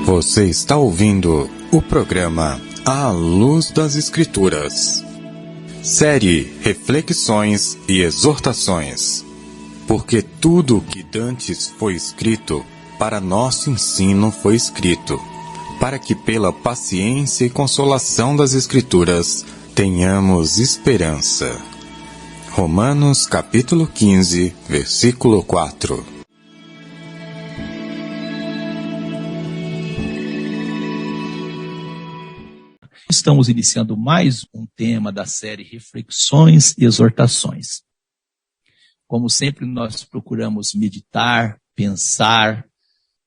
Você está ouvindo o programa À Luz das Escrituras. Série Reflexões e Exortações. Porque tudo o que dantes foi escrito, para nosso ensino foi escrito, para que pela paciência e consolação das Escrituras tenhamos esperança. Romanos capítulo 15, versículo 4. Estamos iniciando mais um tema da série Reflexões e Exortações. Como sempre, nós procuramos meditar, pensar,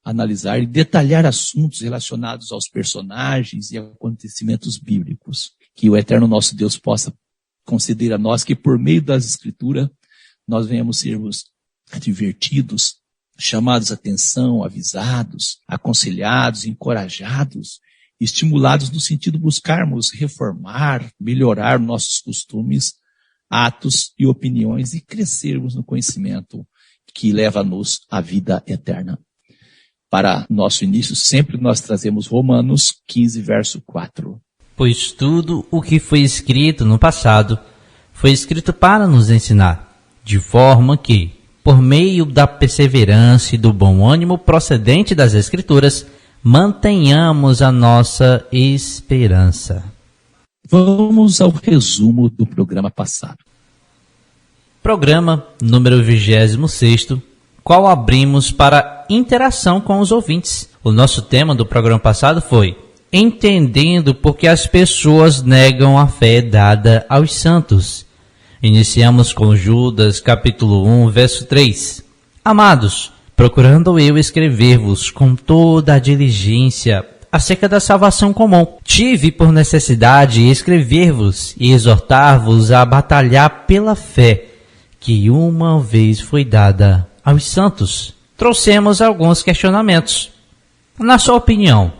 analisar e detalhar assuntos relacionados aos personagens e acontecimentos bíblicos. Que o eterno nosso Deus possa conceder a nós que por meio das Escrituras nós venhamos sermos advertidos, chamados a atenção, avisados, aconselhados, encorajados, estimulados no sentido de buscarmos reformar, melhorar nossos costumes, atos e opiniões e crescermos no conhecimento que leva-nos à vida eterna. Para nosso início, sempre nós trazemos Romanos 15, verso 4. Pois tudo o que foi escrito no passado foi escrito para nos ensinar, de forma que, por meio da perseverança e do bom ânimo procedente das Escrituras, mantenhamos a nossa esperança. Vamos ao resumo do programa passado. Programa número 26º, qual abrimos para interação com os ouvintes. O nosso tema do programa passado foi Entendendo por que as pessoas negam a fé dada aos santos. Iniciamos com Judas, capítulo 1, verso 3. Amados, procurando eu escrever-vos com toda a diligência acerca da salvação comum, tive por necessidade escrever-vos e exortar-vos a batalhar pela fé que uma vez foi dada aos santos. Trouxemos alguns questionamentos. Na sua opinião,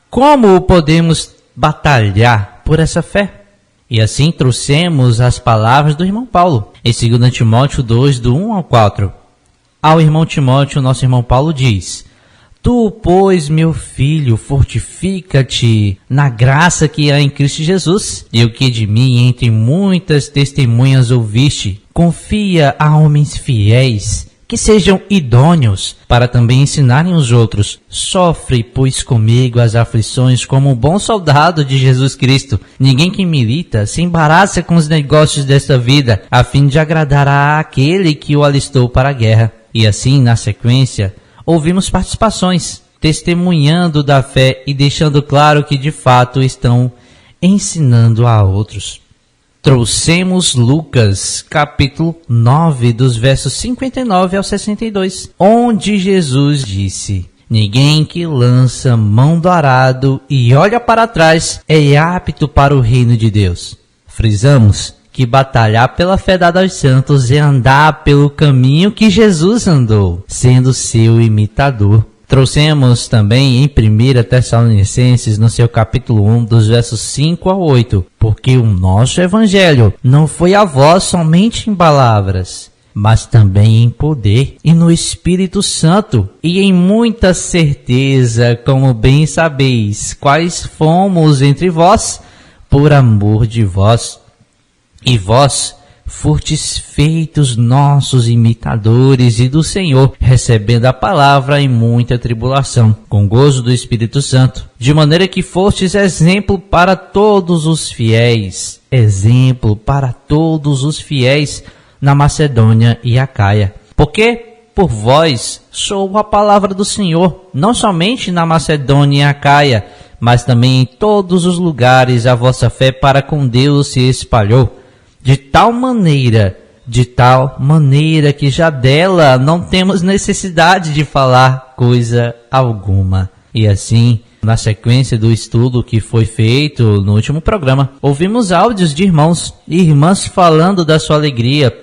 como podemos batalhar por essa fé? E assim trouxemos as palavras do irmão Paulo, em 2 Timóteo 2, do 1 ao 4. Ao irmão Timóteo, nosso irmão Paulo diz: Tu, pois, meu filho, fortifica-te na graça que há em Cristo Jesus, e o que de mim entre muitas testemunhas ouviste, confia a homens fiéis, que sejam idôneos, para também ensinarem os outros. Sofre, pois, comigo as aflições como um bom soldado de Jesus Cristo. Ninguém que milita se embaraça com os negócios desta vida, a fim de agradar àquele que o alistou para a guerra. E assim, na sequência, ouvimos participações, testemunhando da fé e deixando claro que de fato estão ensinando a outros. Trouxemos Lucas, capítulo 9, dos versos 59 ao 62, onde Jesus disse: Ninguém que lança mão do arado e olha para trás é apto para o reino de Deus. Frisamos que batalhar pela fé dada aos santos é andar pelo caminho que Jesus andou, sendo seu imitador. Trouxemos também em 1 Tessalonicenses, no seu capítulo 1, dos versos 5 a 8, porque o nosso evangelho não foi a vós somente em palavras, mas também em poder e no Espírito Santo, e em muita certeza, como bem sabeis, quais fomos entre vós, por amor de vós. E vós, fostes feitos nossos imitadores e do Senhor, recebendo a palavra em muita tribulação, com gozo do Espírito Santo, de maneira que fostes exemplo para todos os fiéis, na Macedônia e Acaia. Porque por vós sou a palavra do Senhor, não somente na Macedônia e Acaia, mas também em todos os lugares a vossa fé para com Deus se espalhou, de tal maneira que já dela não temos necessidade de falar coisa alguma. E assim, na sequência do estudo que foi feito no último programa, ouvimos áudios de irmãos e irmãs falando da sua alegria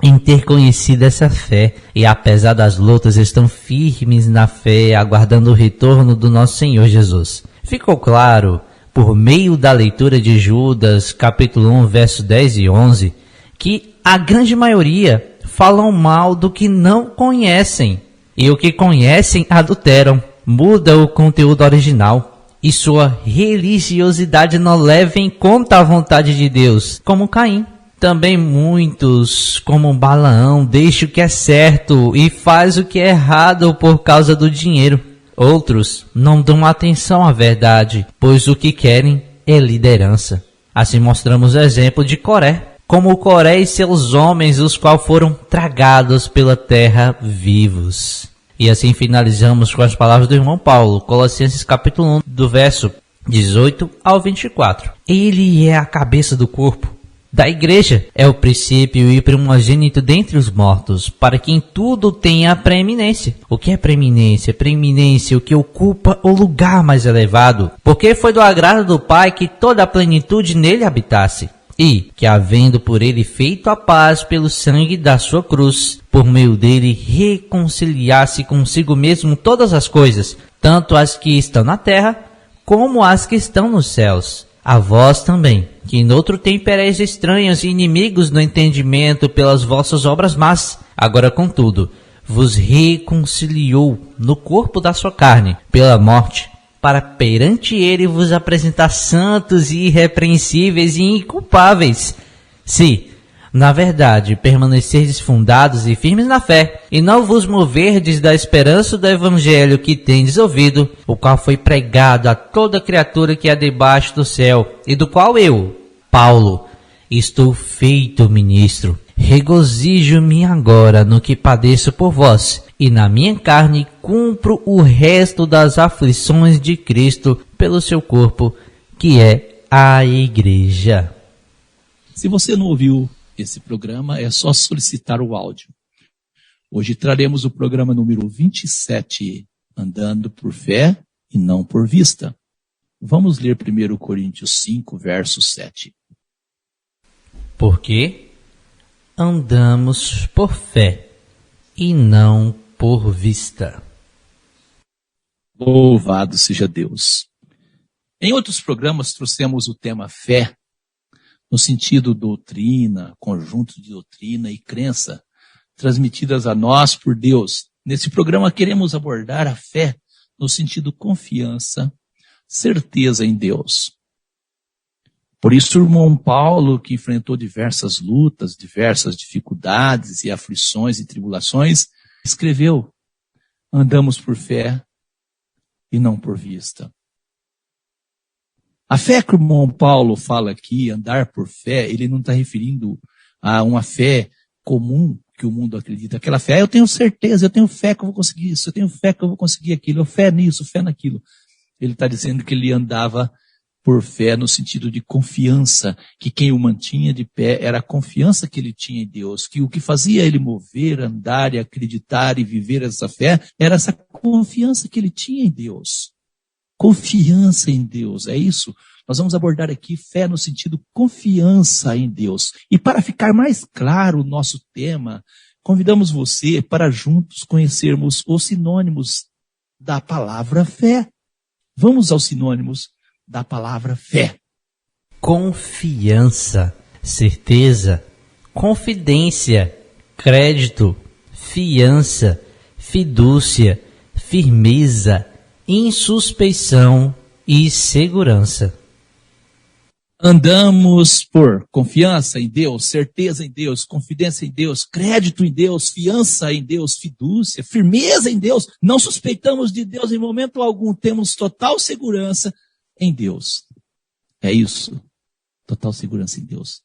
em ter conhecido essa fé, e apesar das lutas estão firmes na fé, aguardando o retorno do nosso Senhor Jesus. Ficou claro, por meio da leitura de Judas, capítulo 1, verso 10 e 11, que a grande maioria falam mal do que não conhecem, e o que conhecem adulteram. muda o conteúdo original e sua religiosidade não leva em conta a vontade de Deus, como Caim. Também muitos, como Balaão, deixam o que é certo e faz o que é errado por causa do dinheiro. Outros não dão atenção à verdade, pois o que querem é liderança. Assim mostramos o exemplo de Coré, como Coré e seus homens, os quais foram tragados pela terra vivos. E assim finalizamos com as palavras do irmão Paulo, Colossenses capítulo 1, do verso 18 ao 24. Ele é a cabeça do corpo, da igreja, é o princípio e primogênito dentre os mortos, para que em tudo tenha preeminência. O que é preeminência? Preeminência, o que ocupa o lugar mais elevado, porque foi do agrado do Pai que toda a plenitude nele habitasse. E que, havendo por ele feito a paz pelo sangue da sua cruz, por meio dele reconciliasse consigo mesmo todas as coisas, tanto as que estão na terra, como as que estão nos céus. A vós também, que noutro tempo erais estranhos e inimigos no entendimento pelas vossas obras más, agora contudo, vos reconciliou no corpo da sua carne, pela morte, para perante ele vos apresentar santos e irrepreensíveis e inculpáveis. Se, na verdade, permanecerdes fundados e firmes na fé, e não vos moverdes da esperança do evangelho que tendes ouvido, o qual foi pregado a toda criatura que há debaixo do céu, e do qual eu, Paulo, estou feito ministro. Regozijo-me agora no que padeço por vós, e na minha carne cumpro o resto das aflições de Cristo pelo seu corpo, que é a igreja. Se você não ouviu esse programa, é só solicitar o áudio. Hoje traremos o programa número 27, Andando por Fé e não por Vista. Vamos ler 1 Coríntios 5, verso 7. Porque andamos por fé e não por vista. Louvado seja Deus. Em outros programas trouxemos o tema fé, no sentido doutrina, conjunto de doutrina e crença, transmitidas a nós por Deus. Nesse programa queremos abordar a fé no sentido confiança, certeza em Deus. Por isso o irmão Paulo, que enfrentou diversas lutas, diversas dificuldades e aflições e tribulações, escreveu: andamos por fé e não por vista. A fé que o irmão Paulo fala aqui, andar por fé, ele não está referindo a uma fé comum que o mundo acredita. Aquela fé, eu tenho certeza, eu tenho fé que eu vou conseguir isso, eu tenho fé que eu vou conseguir aquilo, eu fé nisso, fé naquilo. Ele está dizendo que ele andava por fé no sentido de confiança, que quem o mantinha de pé era a confiança que ele tinha em Deus, que o que fazia ele mover, andar e acreditar e viver essa fé, era essa confiança que ele tinha em Deus. Confiança em Deus, é isso? Nós vamos abordar aqui fé no sentido confiança em Deus. E para ficar mais claro o nosso tema, convidamos você para juntos conhecermos os sinônimos da palavra fé. Vamos aos sinônimos da palavra fé. Confiança, certeza, confidência, crédito, fiança, fidúcia, firmeza, insuspeição e segurança. Andamos por confiança em Deus, certeza em Deus, confidência em Deus, crédito em Deus, fiança em Deus, fidúcia, firmeza em Deus. Não suspeitamos de Deus em momento algum, temos total segurança em Deus. É isso, total segurança em Deus.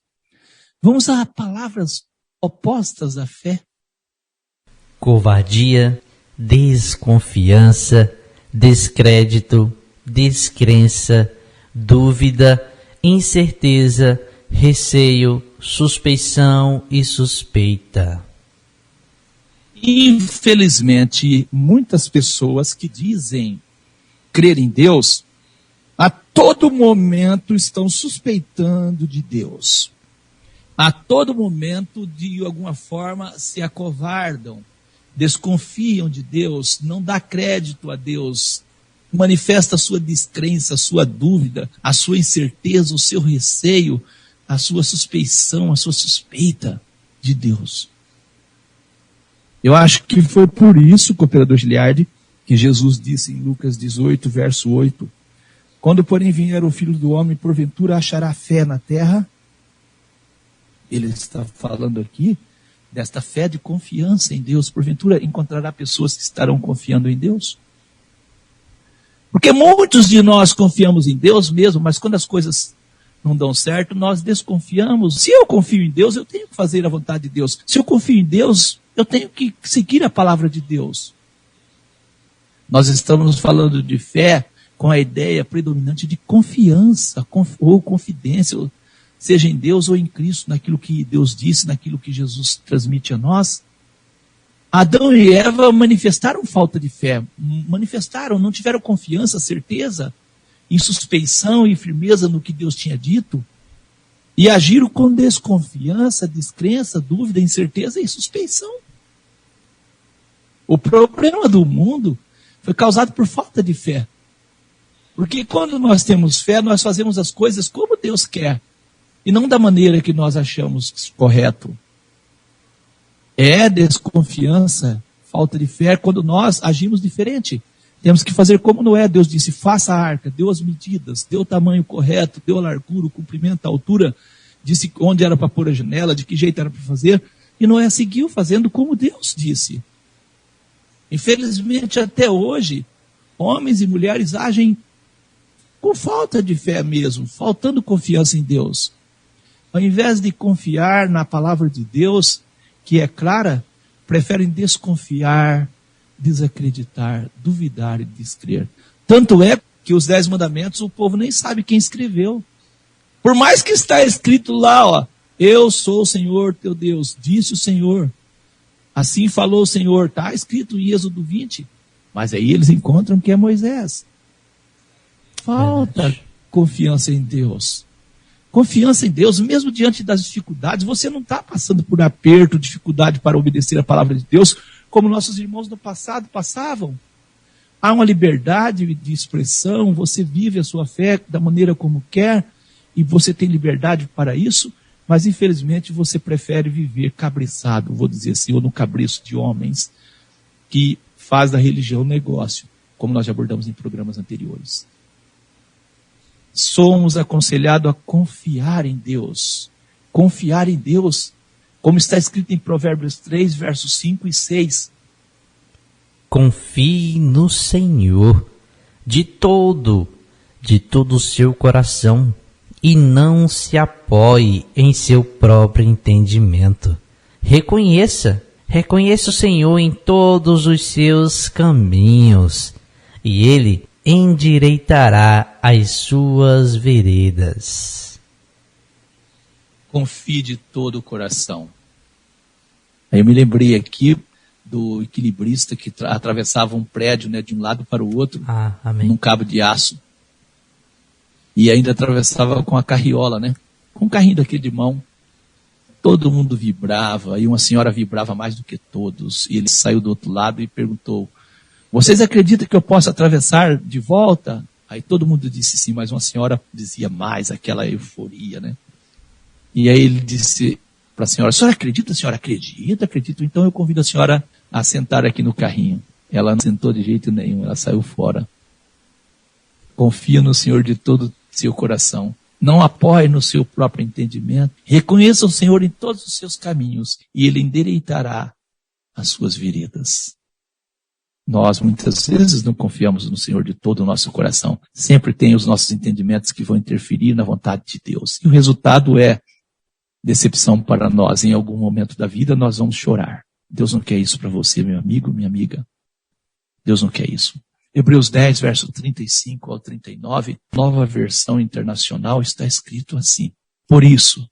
Vamos a palavras opostas à fé. Covardia, desconfiança, descrédito, descrença, dúvida, incerteza, receio, suspeição e suspeita. Infelizmente, muitas pessoas que dizem crer em Deus, a todo momento estão suspeitando de Deus. A todo momento, de alguma forma, se acovardam, desconfiam de Deus, não dá crédito a Deus, manifesta a sua descrença, a sua dúvida, a sua incerteza, o seu receio, a sua suspeição, a sua suspeita de Deus. Eu acho que foi por isso, cooperador Giliardi, que que Jesus disse em Lucas 18, verso 8, quando, porém, vier o Filho do Homem, porventura achará fé na terra? Ele está falando aqui desta fé de confiança em Deus. Porventura encontrará pessoas que estarão confiando em Deus? Porque muitos de nós confiamos em Deus mesmo, mas quando as coisas não dão certo, nós desconfiamos. Se eu confio em Deus, eu tenho que fazer a vontade de Deus. Se eu confio em Deus, eu tenho que seguir a palavra de Deus. Nós estamos falando de fé com a ideia predominante de confiança ou confidência, seja em Deus ou em Cristo, naquilo que Deus disse, naquilo que Jesus transmite a nós. Adão e Eva manifestaram falta de fé, não tiveram confiança, certeza, insuspeição e firmeza no que Deus tinha dito, e agiram com desconfiança, descrença, dúvida, incerteza e suspeição. O problema do mundo foi causado por falta de fé. Porque quando nós temos fé, nós fazemos as coisas como Deus quer, e não da maneira que nós achamos correto. É desconfiança, falta de fé, quando nós agimos diferente. Temos que fazer como Noé. Deus disse, faça a arca, deu as medidas, deu o tamanho correto, deu a largura, o comprimento, a altura, disse onde era para pôr a janela, de que jeito era para fazer, e Noé seguiu fazendo como Deus disse. Infelizmente, até hoje, homens e mulheres agem com falta de fé mesmo, faltando confiança em Deus. Ao invés de confiar na palavra de Deus, que é clara, preferem desconfiar, desacreditar, duvidar e descrer. Tanto é que os 10 mandamentos o povo nem sabe quem escreveu. Por mais que está escrito lá, ó, eu sou o Senhor teu Deus, disse o Senhor. Assim falou o Senhor, está escrito em Êxodo 20. Mas aí eles encontram que é Moisés. Falta confiança em Deus. Confiança em Deus, mesmo diante das dificuldades, você não está passando por aperto, dificuldade para obedecer a palavra de Deus, como nossos irmãos no passado passavam. Há uma liberdade de expressão, você vive a sua fé da maneira como quer, e você tem liberdade para isso, mas infelizmente você prefere viver cabriçado, vou dizer assim, ou no cabriço de homens, que faz da religião negócio, como nós já abordamos em programas anteriores. Somos aconselhados a confiar em Deus. Confiar em Deus, como está escrito em Provérbios 3, versos 5 e 6. Confie no Senhor de todo o seu coração, e não se apoie em seu próprio entendimento. Reconheça o Senhor em todos os seus caminhos, e Ele endireitará as suas veredas. Confie de todo o coração. Aí eu me lembrei aqui do equilibrista que atravessava um prédio, né, de um lado para o outro, num cabo de aço. E ainda atravessava com a carriola, né? Com um carrinho daquele de mão. Todo mundo vibrava, e uma senhora vibrava mais do que todos. E ele saiu do outro lado e perguntou, vocês acreditam que eu posso atravessar de volta? Aí todo mundo disse sim, mas uma senhora dizia mais, aquela euforia, né? E aí ele disse para a senhora acredita? A senhora acredita? Acredito. Então eu convido a senhora a sentar aqui no carrinho. Ela não sentou de jeito nenhum, ela saiu fora. Confia no Senhor de todo o seu coração. Não apoie no seu próprio entendimento. Reconheça o Senhor em todos os seus caminhos e Ele endireitará as suas veredas. Nós muitas vezes não confiamos no Senhor de todo o nosso coração. Sempre tem os nossos entendimentos que vão interferir na vontade de Deus. E o resultado é decepção para nós. Em algum momento da vida nós vamos chorar. Deus não quer isso para você, meu amigo, minha amiga. Deus não quer isso. Hebreus 10, verso 35 ao 39, nova versão internacional, está escrito assim. Por isso,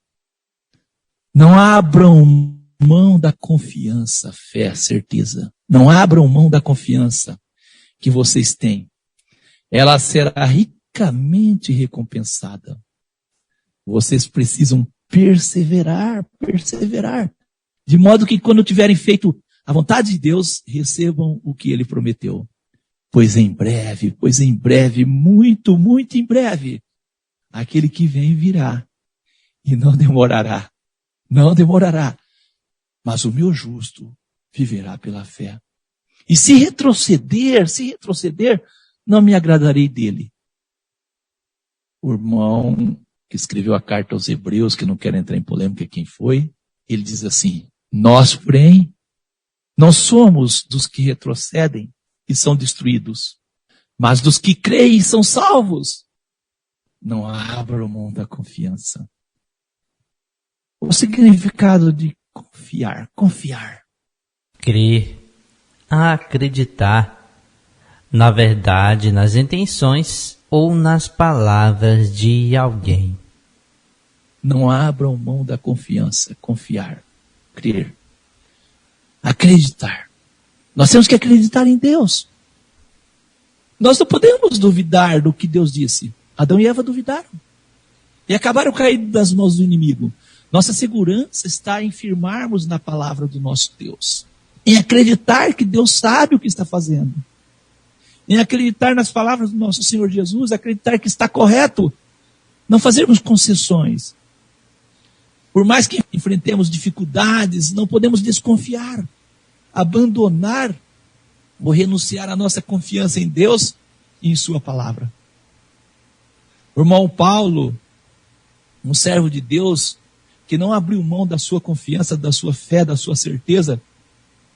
não abram mão da confiança, fé, certeza. Não abram mão da confiança que vocês têm. Ela será ricamente recompensada. Vocês precisam perseverar. De modo que quando tiverem feito a vontade de Deus, recebam o que Ele prometeu. Pois em breve, muito, muito em breve, aquele que vem virá. E não demorará. Mas o meu justo viverá pela fé. E se retroceder, não me agradarei dele. O irmão que escreveu a carta aos Hebreus, que não quero entrar em polêmica quem foi, ele diz assim: nós, porém, não somos dos que retrocedem e são destruídos, mas dos que creem e são salvos. Não abra mão da confiança. O significado de confiar. Crer, acreditar, na verdade, nas intenções ou nas palavras de alguém. Não abram mão da confiança. Confiar, crer, acreditar. Nós temos que acreditar em Deus. Nós não podemos duvidar do que Deus disse. Adão e Eva duvidaram e acabaram caindo das mãos do inimigo. Nossa segurança está em firmarmos na palavra do nosso Deus, em acreditar que Deus sabe o que está fazendo, em acreditar nas palavras do nosso Senhor Jesus, acreditar que está correto, não fazermos concessões. Por mais que enfrentemos dificuldades, não podemos desconfiar, abandonar ou renunciar à nossa confiança em Deus e em sua palavra. O irmão Paulo, um servo de Deus, que não abriu mão da sua confiança, da sua fé, da sua certeza,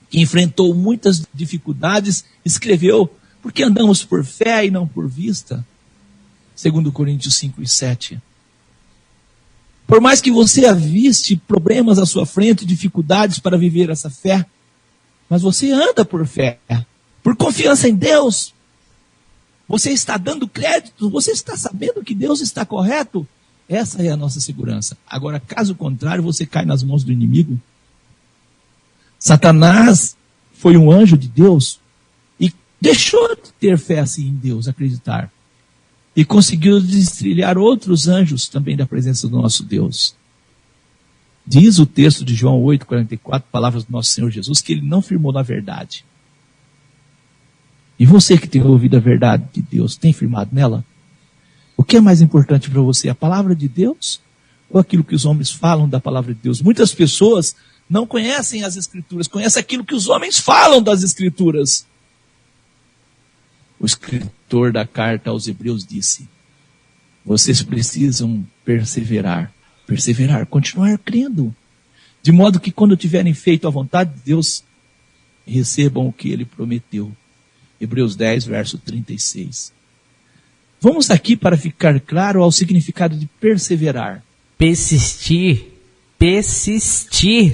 que enfrentou muitas dificuldades, escreveu: porque andamos por fé e não por vista. 2 Coríntios 5:7. Por mais que você aviste problemas à sua frente, dificuldades para viver essa fé, mas você anda por fé, por confiança em Deus. Você está dando crédito, você está sabendo que Deus está correto. Essa é a nossa segurança. Agora, caso contrário, você cai nas mãos do inimigo. Satanás foi um anjo de Deus e deixou de ter fé assim em Deus, acreditar. E conseguiu destrilhar outros anjos também da presença do nosso Deus. Diz o texto de João 8,44, palavras do nosso Senhor Jesus, que ele não firmou na verdade. E você que tem ouvido a verdade de Deus, tem firmado nela? O que é mais importante para você, a palavra de Deus ou aquilo que os homens falam da palavra de Deus? Muitas pessoas não conhecem as Escrituras, conhecem aquilo que os homens falam das Escrituras. O escritor da carta aos Hebreus disse: vocês precisam perseverar, continuar crendo, de modo que quando tiverem feito a vontade de Deus, recebam o que ele prometeu. Hebreus 10, verso 36. Vamos aqui para ficar claro ao significado de perseverar. Persistir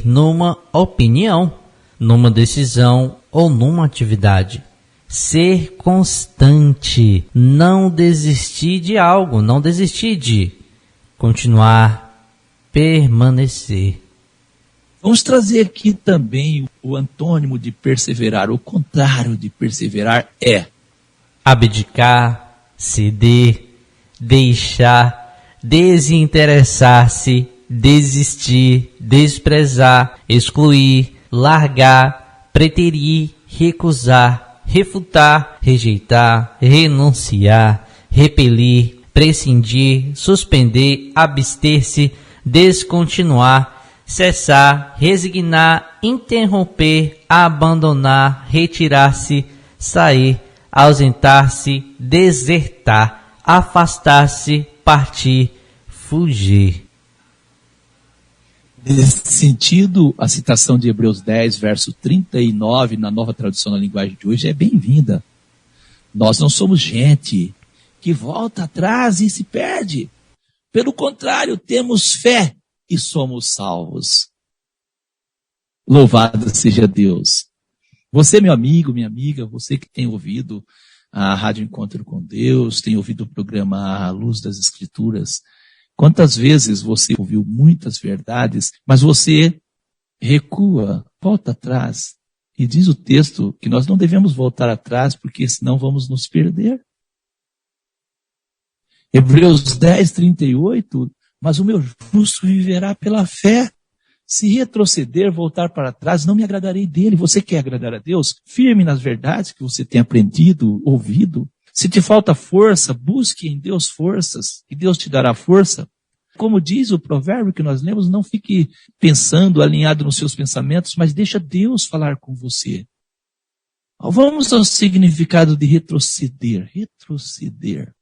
numa opinião, numa decisão ou numa atividade. Ser constante, não desistir de algo, não desistir de continuar, permanecer. Vamos trazer aqui também o antônimo de perseverar. O contrário de perseverar é abdicar, ceder, deixar, desinteressar-se, desistir, desprezar, excluir, largar, preterir, recusar, refutar, rejeitar, renunciar, repelir, prescindir, suspender, abster-se, descontinuar, cessar, resignar, interromper, abandonar, retirar-se, sair, ausentar-se, desertar, afastar-se, partir, fugir. Nesse sentido, a citação de Hebreus 10, verso 39, na nova tradução na linguagem de hoje, é bem-vinda. Nós não somos gente que volta atrás e se perde. Pelo contrário, temos fé e somos salvos. Louvado seja Deus. Você, meu amigo, minha amiga, você que tem ouvido a Rádio Encontro com Deus, tem ouvido o programa A Luz das Escrituras, quantas vezes você ouviu muitas verdades, mas você recua, volta atrás. E diz o texto que nós não devemos voltar atrás, porque senão vamos nos perder. Hebreus 10, 38, mas o meu justo viverá pela fé. Se retroceder, voltar para trás, não me agradarei dele. Você quer agradar a Deus? Firme nas verdades que você tem aprendido, ouvido. Se te falta força, busque em Deus forças, e Deus te dará força. Como diz o provérbio que nós lemos, não fique pensando, alinhado nos seus pensamentos, mas deixa Deus falar com você. Vamos ao significado de retroceder. Retroceder.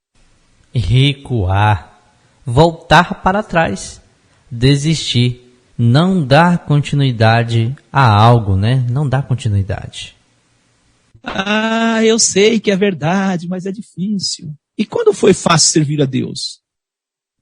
Recuar. Voltar para trás. Desistir. Não dar continuidade a algo, né? Não dar continuidade. Ah, eu sei que é verdade, mas é difícil. E quando foi fácil servir a Deus?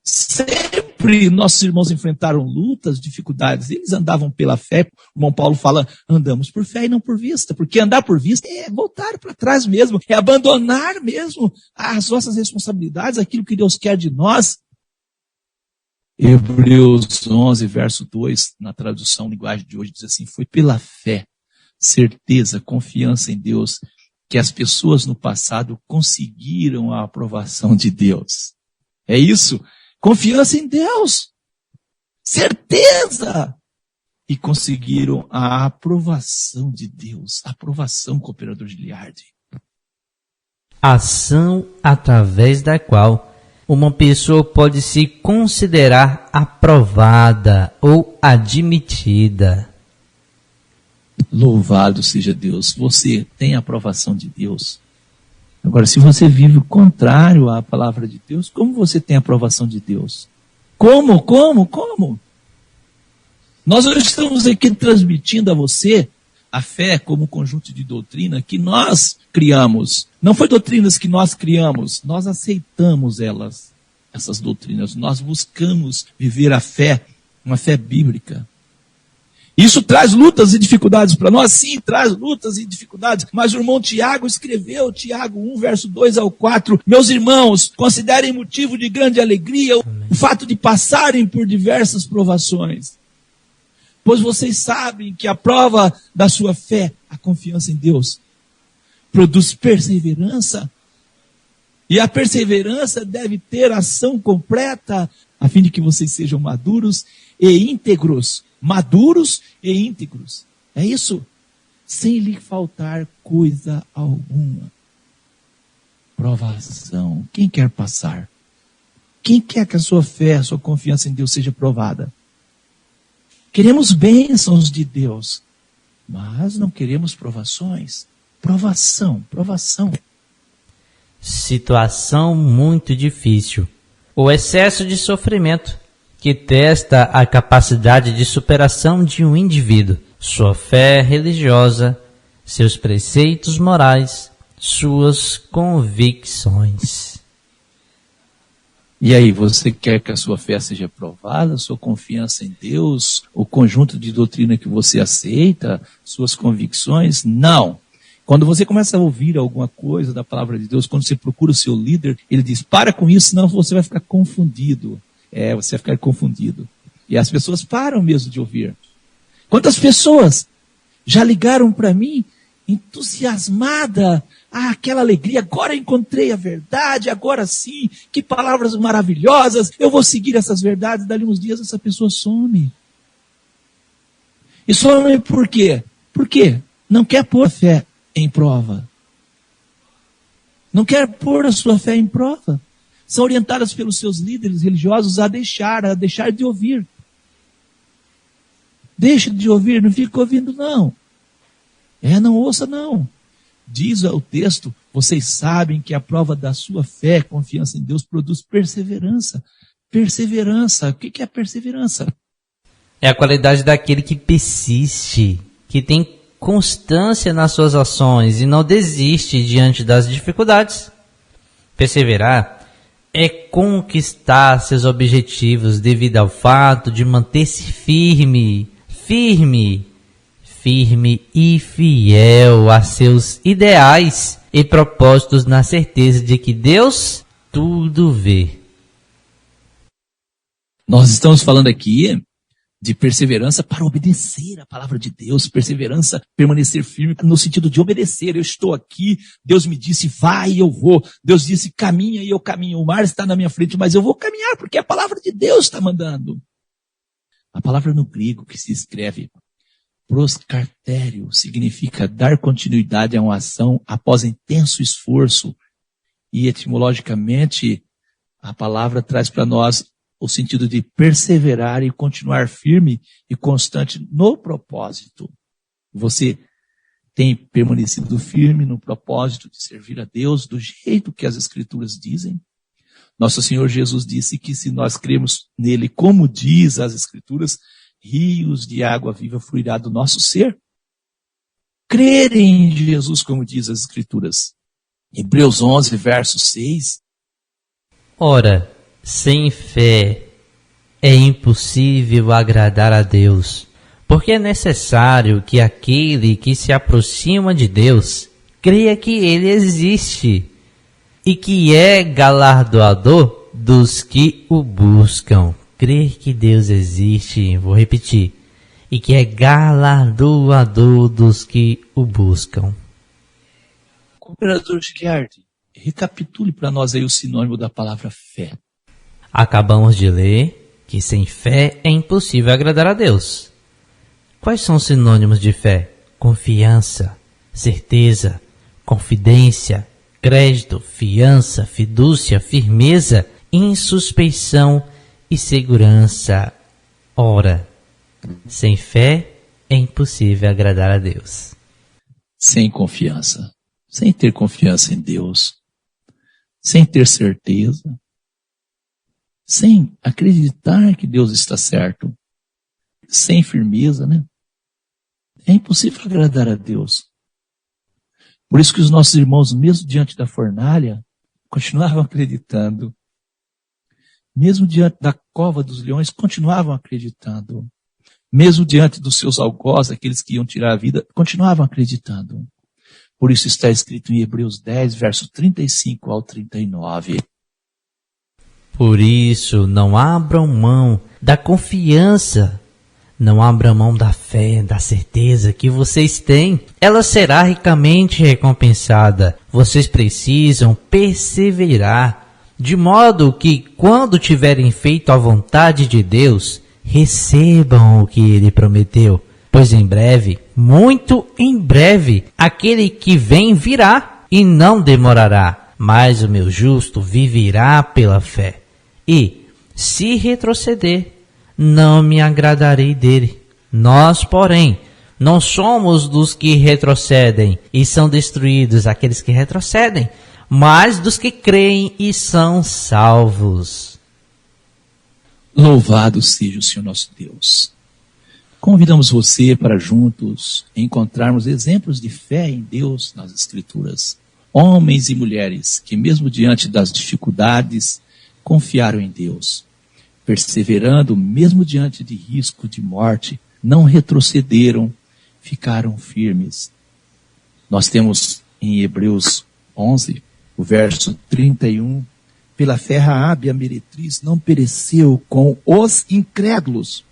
Sempre nossos irmãos enfrentaram lutas, dificuldades. Eles andavam pela fé. O irmão Paulo fala, andamos por fé e não por vista. Porque andar por vista é voltar para trás mesmo. É abandonar mesmo as nossas responsabilidades, aquilo que Deus quer de nós. Hebreus 11, verso 2, na tradução linguagem de hoje, diz assim, foi pela fé, certeza, confiança em Deus, que as pessoas no passado conseguiram a aprovação de Deus. É isso, confiança em Deus, certeza, e conseguiram a aprovação de Deus, aprovação, cooperador Giliardi. Ação através da qual uma pessoa pode se considerar aprovada ou admitida. Louvado seja Deus. Você tem a aprovação de Deus. Agora, se você vive o contrário à palavra de Deus, como você tem a aprovação de Deus? Como? Nós hoje estamos aqui transmitindo a você a fé como um conjunto de doutrina que nós criamos. Não foi doutrinas que nós criamos, nós aceitamos elas, essas doutrinas. Nós buscamos viver a fé, uma fé bíblica. Isso traz lutas e dificuldades para nós? Sim, traz lutas e dificuldades. Mas o irmão Tiago escreveu, Tiago 1, verso 2 ao 4, meus irmãos, considerem motivo de grande alegria o fato de passarem por diversas provações. Pois vocês sabem que a prova da sua fé, a confiança em Deus, produz perseverança. E a perseverança deve ter ação completa, a fim de que vocês sejam maduros e íntegros. Maduros e íntegros. É isso? Sem lhe faltar coisa alguma. Provação. Quem quer passar? Quem quer que a sua fé, a sua confiança em Deus seja provada? Queremos bênçãos de Deus, mas não queremos provações. Provação. Situação muito difícil. O excesso de sofrimento que testa a capacidade de superação de um indivíduo, sua fé religiosa, seus preceitos morais, suas convicções. E aí, você quer que a sua fé seja provada, sua confiança em Deus, o conjunto de doutrina que você aceita, suas convicções? Não. Quando você começa a ouvir alguma coisa da palavra de Deus, quando você procura o seu líder, ele diz, para com isso, senão você vai ficar confundido. Você vai ficar confundido. E as pessoas param mesmo de ouvir. Quantas pessoas já ligaram para mim, entusiasmada, aquela alegria, agora encontrei a verdade, agora sim, que palavras maravilhosas, eu vou seguir essas verdades, dali uns dias essa pessoa some. E some por quê? Por quê? Não quer pôr a fé em prova. Não quer pôr a sua fé em prova. São orientadas pelos seus líderes religiosos a deixar de ouvir. Deixe de ouvir, não fique ouvindo não. Não ouça não. Diz o texto, vocês sabem que a prova da sua fé, confiança em Deus, produz perseverança. Perseverança, o que é perseverança? É a qualidade daquele que persiste, que tem constância nas suas ações e não desiste diante das dificuldades. Perseverar é conquistar seus objetivos devido ao fato de manter-se firme e fiel a seus ideais e propósitos na certeza de que Deus tudo vê. Nós estamos falando aqui de perseverança para obedecer a palavra de Deus, perseverança, permanecer firme no sentido de obedecer. Eu estou aqui, Deus me disse, vai e eu vou. Deus disse, caminha e eu caminho. O mar está na minha frente, mas eu vou caminhar porque a palavra de Deus está mandando. A palavra no grego que se escreve proscartério significa dar continuidade a uma ação após intenso esforço. E etimologicamente, a palavra traz para nós o sentido de perseverar e continuar firme e constante no propósito. Você tem permanecido firme no propósito de servir a Deus do jeito que as Escrituras dizem? Nosso Senhor Jesus disse que se nós cremos nele, como diz as Escrituras, rios de água viva fluirá do nosso ser. Crer em Jesus, como diz as Escrituras. Hebreus 11, verso 6. Ora, sem fé é impossível agradar a Deus, porque é necessário que aquele que se aproxima de Deus creia que Ele existe e que é galardoador dos que o buscam. Crer que Deus existe, vou repetir, e que é galardoador dos que o buscam. Cooperador Giliardi, recapitule para nós aí o sinônimo da palavra fé. Acabamos de ler que sem fé é impossível agradar a Deus. Quais são os sinônimos de fé? Confiança, certeza, confidência, crédito, fiança, fidúcia, firmeza, insuspeição e segurança. Ora, sem fé é impossível agradar a Deus. Sem confiança, sem ter confiança em Deus, sem ter certeza, sem acreditar que Deus está certo, sem firmeza, né? É impossível agradar a Deus. Por isso que os nossos irmãos, mesmo diante da fornalha, continuavam acreditando. Mesmo diante da cova dos leões, continuavam acreditando. Mesmo diante dos seus algozes, aqueles que iam tirar a vida, continuavam acreditando. Por isso está escrito em Hebreus 10, verso 35 ao 39. Por isso, não abram mão da confiança, não abram mão da fé, da certeza que vocês têm. Ela será ricamente recompensada. Vocês precisam perseverar, de modo que, quando tiverem feito a vontade de Deus, recebam o que Ele prometeu. Pois em breve, muito em breve, aquele que vem virá e não demorará. Mas o meu justo viverá pela fé. E, se retroceder, não me agradarei dele. Nós, porém, não somos dos que retrocedem e são destruídos aqueles que retrocedem, mas dos que creem e são salvos. Louvado seja o Senhor nosso Deus. Convidamos você para juntos encontrarmos exemplos de fé em Deus nas Escrituras. Homens e mulheres que mesmo diante das dificuldades confiaram em Deus. Perseverando mesmo diante de risco de morte, não retrocederam, ficaram firmes. Nós temos em Hebreus 11, o verso 31, pela fé Raabe, a meretriz, não pereceu com os incrédulos,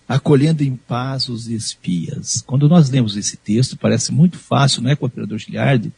acolhendo em paz os espias. Quando nós lemos esse texto, parece muito fácil, não é, cooperador Giliardi?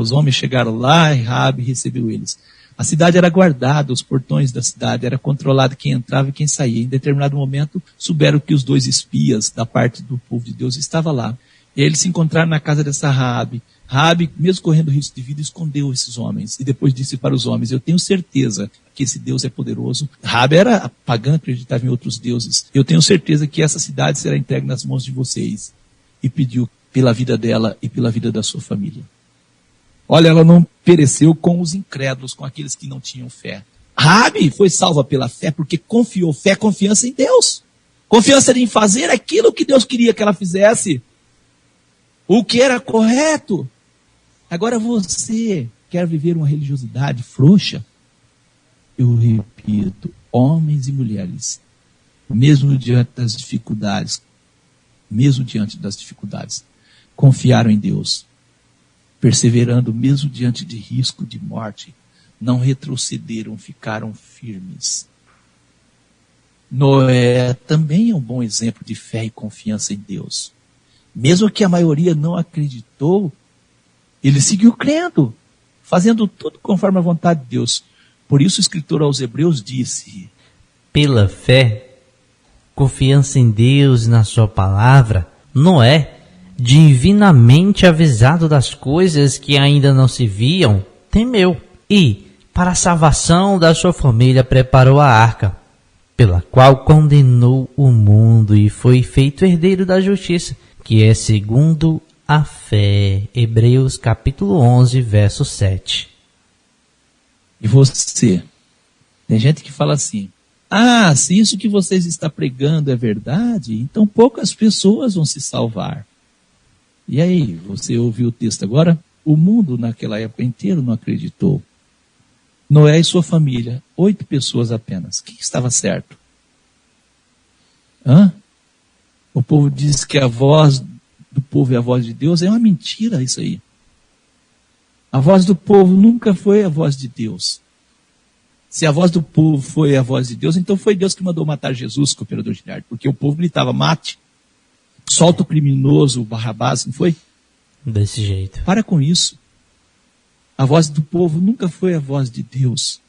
Os homens chegaram lá e Raabe recebeu eles. A cidade era guardada, os portões da cidade era controlado quem entrava e quem saía. Em determinado momento, souberam que os 2 espias da parte do povo de Deus estavam lá. E eles se encontraram na casa dessa Raabe. Raabe, mesmo correndo risco de vida, escondeu esses homens. E depois disse para os homens, eu tenho certeza que esse Deus é poderoso. Raabe era pagã, acreditava em outros deuses. Eu tenho certeza que essa cidade será entregue nas mãos de vocês. E pediu pela vida dela e pela vida da sua família. Olha, ela não pereceu com os incrédulos, com aqueles que não tinham fé. Raabe foi salva pela fé porque confiou. Fé, confiança em Deus. Confiança em fazer aquilo que Deus queria que ela fizesse. O que era correto. Agora você quer viver uma religiosidade frouxa? Eu repito, homens e mulheres, mesmo diante das dificuldades, confiaram em Deus. Perseverando mesmo diante de risco de morte, não retrocederam, ficaram firmes. Noé também é um bom exemplo de fé e confiança em Deus. Mesmo que a maioria não acreditou, ele seguiu crendo, fazendo tudo conforme a vontade de Deus. Por isso o escritor aos Hebreus disse, pela fé, confiança em Deus e na sua palavra, Noé, divinamente avisado das coisas que ainda não se viam, temeu e, para a salvação da sua família, preparou a arca, pela qual condenou o mundo e foi feito herdeiro da justiça, que é segundo a fé. Hebreus capítulo 11, verso 7. E você? Tem gente que fala assim: se isso que vocês estão pregando é verdade, então poucas pessoas vão se salvar. E aí, você ouviu o texto agora? O mundo naquela época inteiro não acreditou. Noé e sua família, 8 pessoas apenas. Quem estava certo? O povo diz que a voz do povo é a voz de Deus. É uma mentira isso aí. A voz do povo nunca foi a voz de Deus. Se a voz do povo foi a voz de Deus, então foi Deus que mandou matar Jesus, cooperador de arte, porque o povo gritava: mate, solta o criminoso, o Barrabás, não foi? Desse jeito. Para com isso. A voz do povo nunca foi a voz de Deus.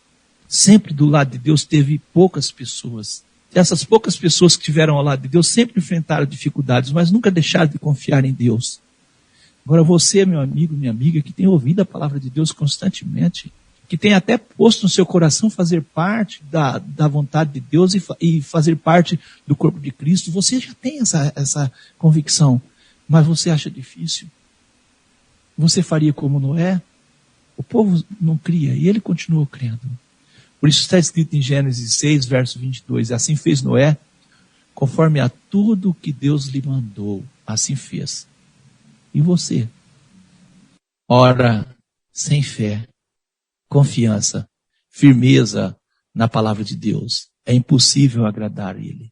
Sempre do lado de Deus teve poucas pessoas. E essas poucas pessoas que estiveram ao lado de Deus sempre enfrentaram dificuldades, mas nunca deixaram de confiar em Deus. Agora você, meu amigo, minha amiga, que tem ouvido a palavra de Deus constantemente, que tem até posto no seu coração fazer parte da vontade de Deus e fazer parte do corpo de Cristo, você já tem essa convicção, mas você acha difícil. Você faria como Noé? O povo não cria e ele continuou crendo. Por isso está escrito em Gênesis 6, verso 22, assim fez Noé, conforme a tudo que Deus lhe mandou, assim fez. E você? Ora, sem fé, confiança, firmeza na palavra de Deus, é impossível agradar a Ele.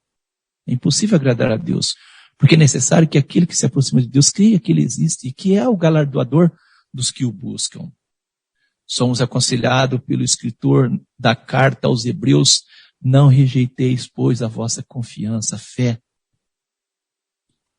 É impossível agradar a Deus, porque é necessário que aquele que se aproxima de Deus creia que Ele existe e que é o galardoador dos que o buscam. Somos aconselhados pelo escritor da carta aos Hebreus: não rejeiteis, pois, a vossa confiança, fé.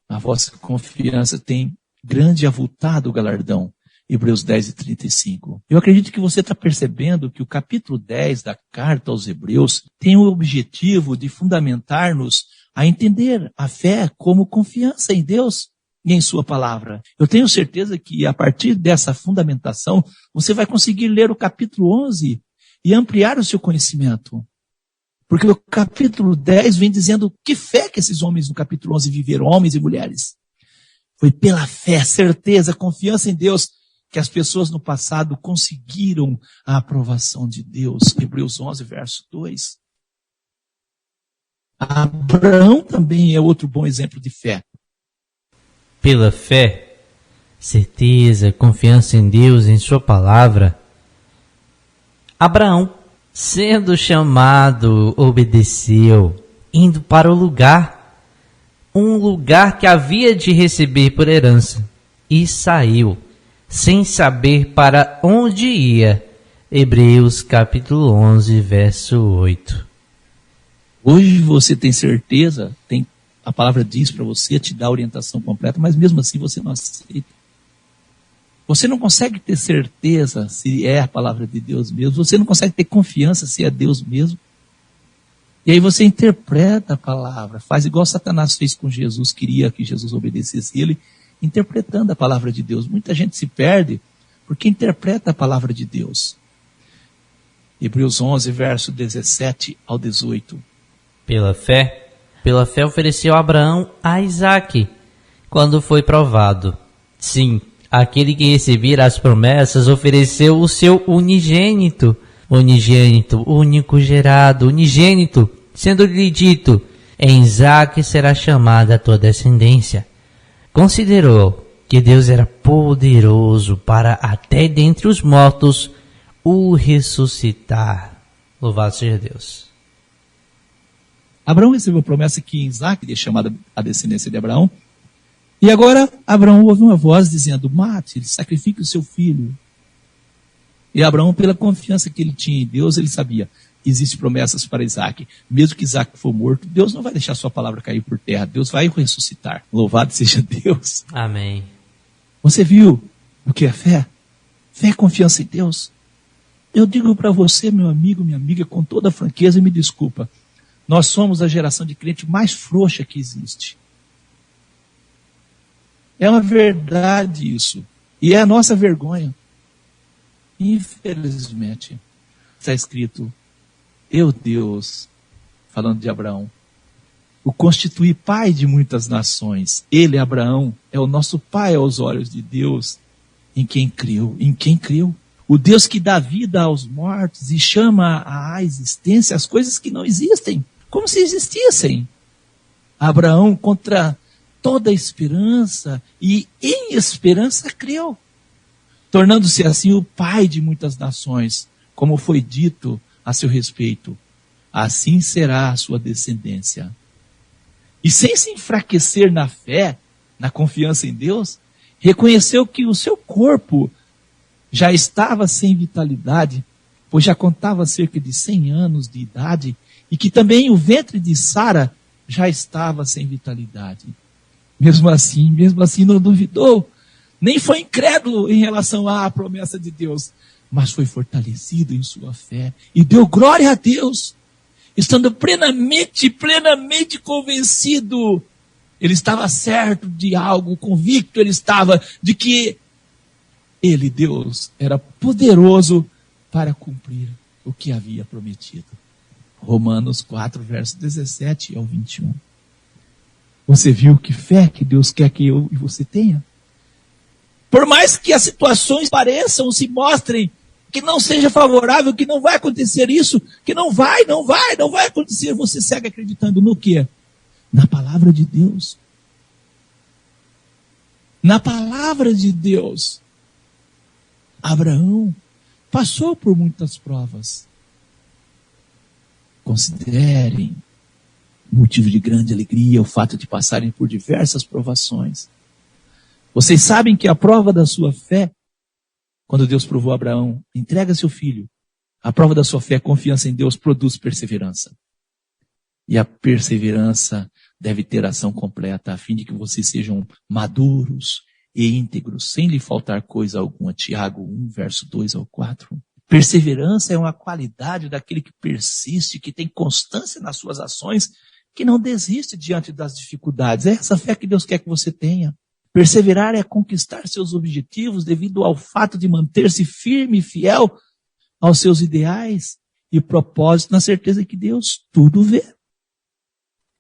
A vossa confiança tem grande e avultado galardão. Hebreus 10 e 35. Eu acredito que você está percebendo que o capítulo 10 da carta aos Hebreus tem o objetivo de fundamentar-nos a entender a fé como confiança em Deus e em sua palavra. Eu tenho certeza que a partir dessa fundamentação, você vai conseguir ler o capítulo 11 e ampliar o seu conhecimento. Porque o capítulo 10 vem dizendo que fé que esses homens no capítulo 11 viveram, homens e mulheres. Foi pela fé, certeza, confiança em Deus, que as pessoas no passado conseguiram a aprovação de Deus. Hebreus 11, verso 2. Abraão também é outro bom exemplo de fé. Pela fé, certeza, confiança em Deus, em sua palavra, Abraão, sendo chamado, obedeceu, indo para um lugar que havia de receber por herança, e saiu, sem saber para onde ia. Hebreus capítulo 11, verso 8. Hoje você tem certeza, a palavra diz para você, te dá a orientação completa, mas mesmo assim você não aceita. Você não consegue ter certeza se é a palavra de Deus mesmo, você não consegue ter confiança se é Deus mesmo. E aí você interpreta a palavra, faz igual Satanás fez com Jesus, queria que Jesus obedecesse ele, interpretando a palavra de Deus. Muita gente se perde porque interpreta a palavra de Deus. Hebreus 11, verso 17 ao 18. Pela fé ofereceu Abraão a Isaque, quando foi provado. Sim, aquele que recebera as promessas ofereceu o seu unigênito, único gerado, unigênito, sendo-lhe dito: em Isaque será chamada a tua descendência. Considerou que Deus era poderoso para até dentre os mortos o ressuscitar. Louvado seja Deus. Abraão recebeu a promessa que em Isaque seria chamada a descendência de Abraão. E agora Abraão ouve uma voz dizendo: mate, sacrifique o seu filho. E Abraão, pela confiança que ele tinha em Deus, ele sabia: existem promessas para Isaque. Mesmo que Isaque for morto, Deus não vai deixar sua palavra cair por terra. Deus vai o ressuscitar. Louvado seja Deus. Amém. Você viu o que é fé? Fé é confiança em Deus. Eu digo para você, meu amigo, minha amiga, com toda a franqueza, e me desculpa, nós somos a geração de crente mais frouxa que existe. É uma verdade isso. E é a nossa vergonha. Infelizmente, está escrito: eu, Deus, falando de Abraão, o constituir pai de muitas nações. Ele, Abraão, é o nosso pai aos olhos de Deus, em quem creu. O Deus que dá vida aos mortos e chama à existência as coisas que não existem, como se existissem. Abraão, contra toda a esperança e em esperança creu, tornando-se assim o pai de muitas nações, como foi dito a seu respeito. Assim será a sua descendência. E sem se enfraquecer na fé, na confiança em Deus, reconheceu que o seu corpo já estava sem vitalidade, pois já contava cerca de 100 anos de idade, e que também o ventre de Sara já estava sem vitalidade. Mesmo assim não duvidou, nem foi incrédulo em relação à promessa de Deus, mas foi fortalecido em sua fé e deu glória a Deus, estando plenamente convencido. Ele estava certo de algo, convicto ele estava de que ele, Deus, era poderoso para cumprir o que havia prometido. Romanos 4, verso 17 ao 21. Você viu que fé que Deus quer que eu e você tenha? Por mais que as situações pareçam, se mostrem que não seja favorável, que não vai acontecer isso, que não vai acontecer, você segue acreditando no quê? Na palavra de Deus. Na palavra de Deus. Abraão passou por muitas provas. Considerem motivo de grande alegria o fato de passarem por diversas provações. Vocês sabem que a prova da sua fé, quando Deus provou a Abraão, entrega seu filho. A prova da sua fé, confiança em Deus, produz perseverança. E a perseverança deve ter ação completa, a fim de que vocês sejam maduros e íntegros, sem lhe faltar coisa alguma. Tiago 1, verso 2 ao 4. Perseverança é uma qualidade daquele que persiste, que tem constância nas suas ações, que não desiste diante das dificuldades. É essa fé que Deus quer que você tenha. Perseverar é conquistar seus objetivos devido ao fato de manter-se firme e fiel aos seus ideais e propósitos, na certeza que Deus tudo vê.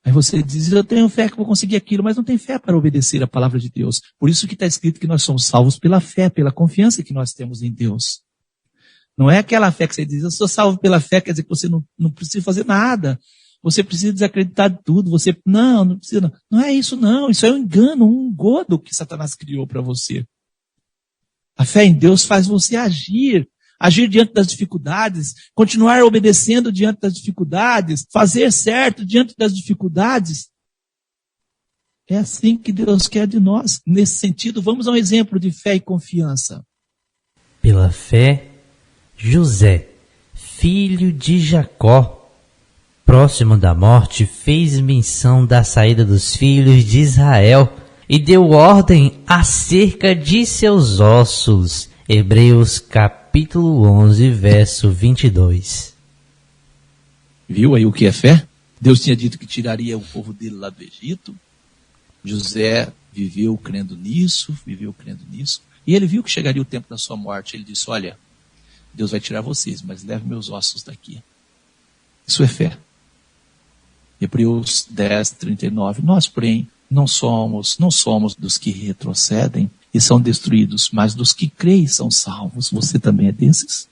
Aí você diz, eu tenho fé que vou conseguir aquilo, mas não tem fé para obedecer a palavra de Deus. Por isso que está escrito que nós somos salvos pela fé, pela confiança que nós temos em Deus. Não é aquela fé que você diz, eu sou salvo pela fé, quer dizer que você não precisa fazer nada. Você precisa desacreditar de tudo. Não precisa. Não é isso não. Isso é um engano, um engodo que Satanás criou para você. A fé em Deus faz você agir diante das dificuldades, continuar obedecendo diante das dificuldades, fazer certo diante das dificuldades. É assim que Deus quer de nós. Nesse sentido, vamos a um exemplo de fé e confiança. Pela fé, José, filho de Jacó, próximo da morte, fez menção da saída dos filhos de Israel e deu ordem acerca de seus ossos. Hebreus capítulo 11, verso 22. Viu aí o que é fé? Deus tinha dito que tiraria o povo dele lá do Egito. José viveu crendo nisso. E ele viu que chegaria o tempo da sua morte. Ele disse, olha, Deus vai tirar vocês, mas leve meus ossos daqui. Isso é fé. Hebreus 10, 39. Nós, porém, não somos dos que retrocedem e são destruídos, mas dos que creem e são salvos. Você também é desses?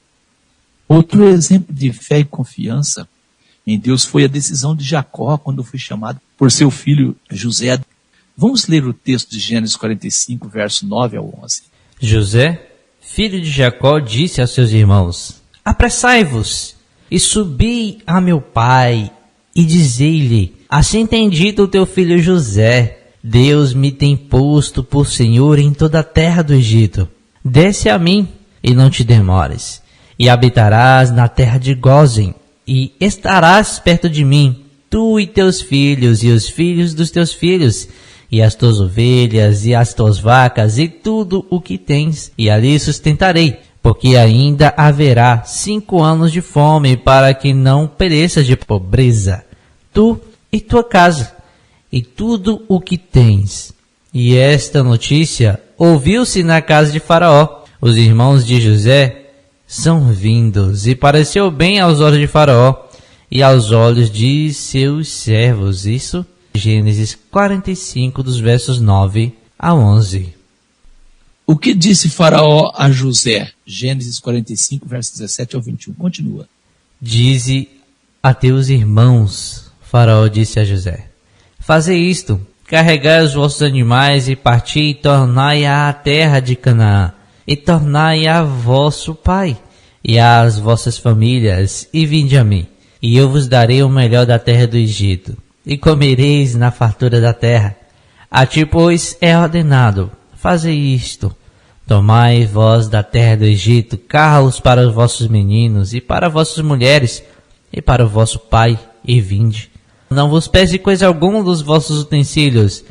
Outro exemplo de fé e confiança em Deus foi a decisão de Jacó, quando foi chamado por seu filho José. Vamos ler o texto de Gênesis 45, verso 9 ao 11. José, filho de Jacó, disse aos seus irmãos, apressai-vos e subi a meu pai e dizei-lhe, assim tem dito o teu filho José, Deus me tem posto por Senhor em toda a terra do Egito. Desce a mim e não te demores, e habitarás na terra de Gósen, e estarás perto de mim, tu e teus filhos e os filhos dos teus filhos, e as tuas ovelhas e as tuas vacas e tudo o que tens, e ali sustentarei, porque ainda haverá 5 anos de fome para que não pereças de pobreza, tu e tua casa, e tudo o que tens. E esta notícia ouviu-se na casa de Faraó. Os irmãos de José são vindos, e pareceu bem aos olhos de Faraó e aos olhos de seus servos. Isso Gênesis 45, dos versos 9 a 11. O que disse Faraó a José? Gênesis 45, versos 17 ao 21. Continua. Dize a teus irmãos, Faraó disse a José, fazei isto, carregai os vossos animais e parti e tornai à terra de Canaã, e tornai a vosso pai, e às vossas famílias, e vinde a mim, e eu vos darei o melhor da terra do Egito, e comereis na fartura da terra. A ti, pois, é ordenado, fazei isto, tomai vós da terra do Egito carros para os vossos meninos, e para vossas mulheres, e para o vosso pai, e vinde. Não vos pese coisa alguma dos vossos utensílios,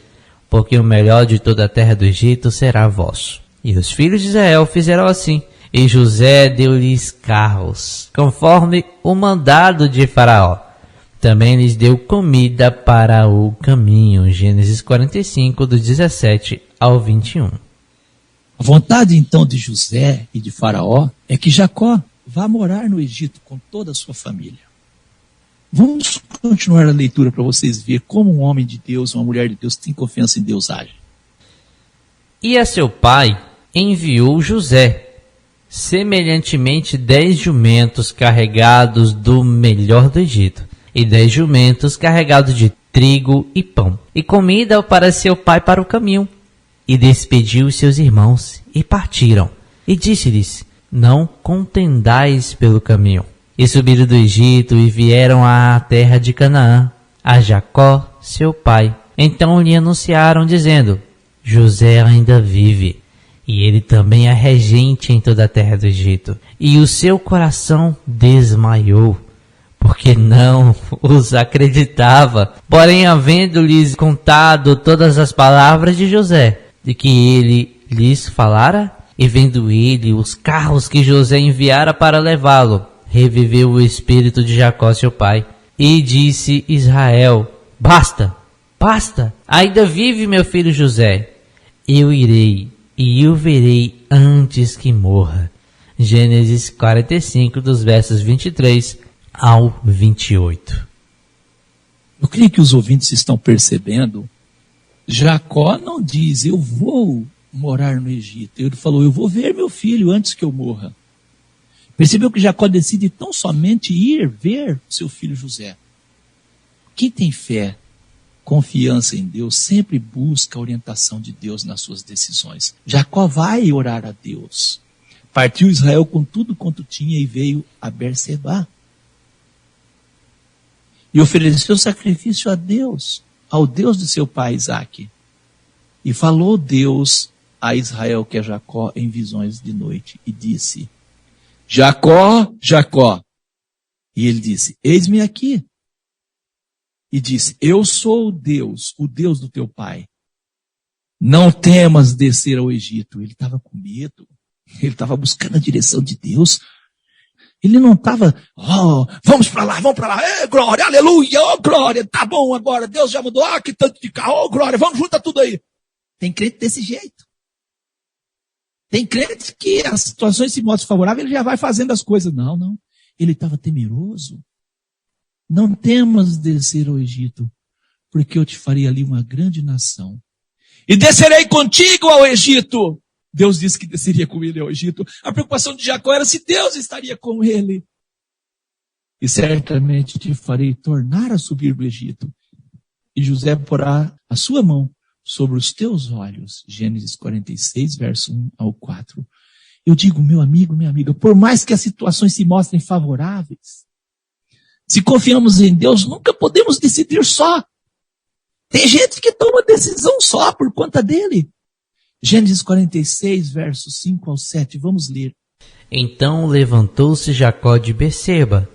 porque o melhor de toda a terra do Egito será vosso. E os filhos de Israel fizeram assim, e José deu-lhes carros, conforme o mandado de Faraó. Também lhes deu comida para o caminho. Gênesis 45, do 17 ao 21. A vontade então de José e de Faraó é que Jacó vá morar no Egito com toda a sua família. Vamos continuar a leitura para vocês verem como um homem de Deus, uma mulher de Deus, tem confiança em Deus age. E a seu pai enviou José, semelhantemente 10 jumentos carregados do melhor do Egito, e 10 jumentos carregados de trigo e pão, e comida para seu pai para o caminho. E despediu os seus irmãos, e partiram. E disse-lhes, não contendais pelo caminho. E subiram do Egito, e vieram à terra de Canaã, a Jacó, seu pai. Então lhe anunciaram, dizendo, José ainda vive, e ele também é regente em toda a terra do Egito. E o seu coração desmaiou, porque não os acreditava. Porém, havendo-lhes contado todas as palavras de José, de que ele lhes falara, e vendo ele os carros que José enviara para levá-lo, reviveu o espírito de Jacó, seu pai. E disse Israel, basta, ainda vive meu filho José. Eu irei, e o verei antes que morra. Gênesis 45, dos versos 23 ao 28. Eu creio que os ouvintes estão percebendo. Jacó não diz, eu vou morar no Egito. Ele falou, eu vou ver meu filho antes que eu morra. Percebeu que Jacó decide tão somente ir ver seu filho José. Quem tem fé, confiança em Deus, sempre busca a orientação de Deus nas suas decisões. Jacó vai orar a Deus. Partiu Israel com tudo quanto tinha e veio a Berseba. E ofereceu sacrifício a Deus, ao Deus de seu pai Isaque. E falou Deus a Israel, que é Jacó, em visões de noite, e disse, Jacó, Jacó. E ele disse, eis-me aqui. E disse, eu sou o Deus do teu pai. Não temas descer ao Egito. Ele estava com medo, ele estava buscando a direção de Deus. Ele não estava, vamos para lá, glória, aleluia, glória, tá bom agora, Deus já mudou, que tanto de carro, glória, vamos juntar tudo aí. Tem crente desse jeito. Tem crente que as situações se mostram favoráveis, ele já vai fazendo as coisas. Não, ele estava temeroso. Não temas descer ao Egito, porque eu te farei ali uma grande nação. E descerei contigo ao Egito. Deus disse que desceria com ele ao Egito. A preocupação de Jacó era se Deus estaria com ele. E certamente te farei tornar a subir do Egito. E José porá a sua mão sobre os teus olhos. Gênesis 46, verso 1 ao 4. Eu digo, meu amigo, minha amiga, por mais que as situações se mostrem favoráveis, se confiamos em Deus, nunca podemos decidir só. Tem gente que toma decisão só por conta dele. Gênesis 46, versos 5 ao 7, vamos ler. Então levantou-se Jacó de Berseba,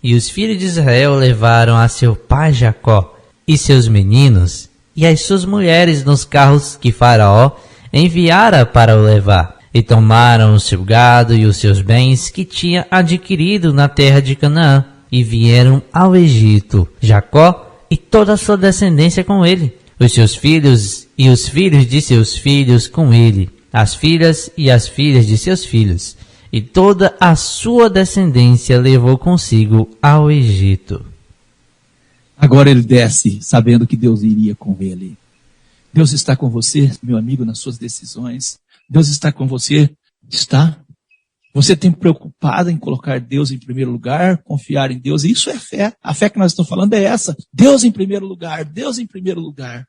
e os filhos de Israel levaram a seu pai Jacó, e seus meninos, e as suas mulheres nos carros que Faraó enviara para o levar, e tomaram o seu gado e os seus bens que tinha adquirido na terra de Canaã, e vieram ao Egito, Jacó e toda a sua descendência com ele, os seus filhos e os filhos de seus filhos com ele, as filhas e as filhas de seus filhos, e toda a sua descendência levou consigo ao Egito. Agora ele desce, sabendo que Deus iria com ele. Deus está com você, meu amigo, nas suas decisões. Deus está com você. Está? Você tem preocupado em colocar Deus em primeiro lugar, confiar em Deus. Isso é fé. A fé que nós estamos falando é essa. Deus em primeiro lugar. Deus em primeiro lugar.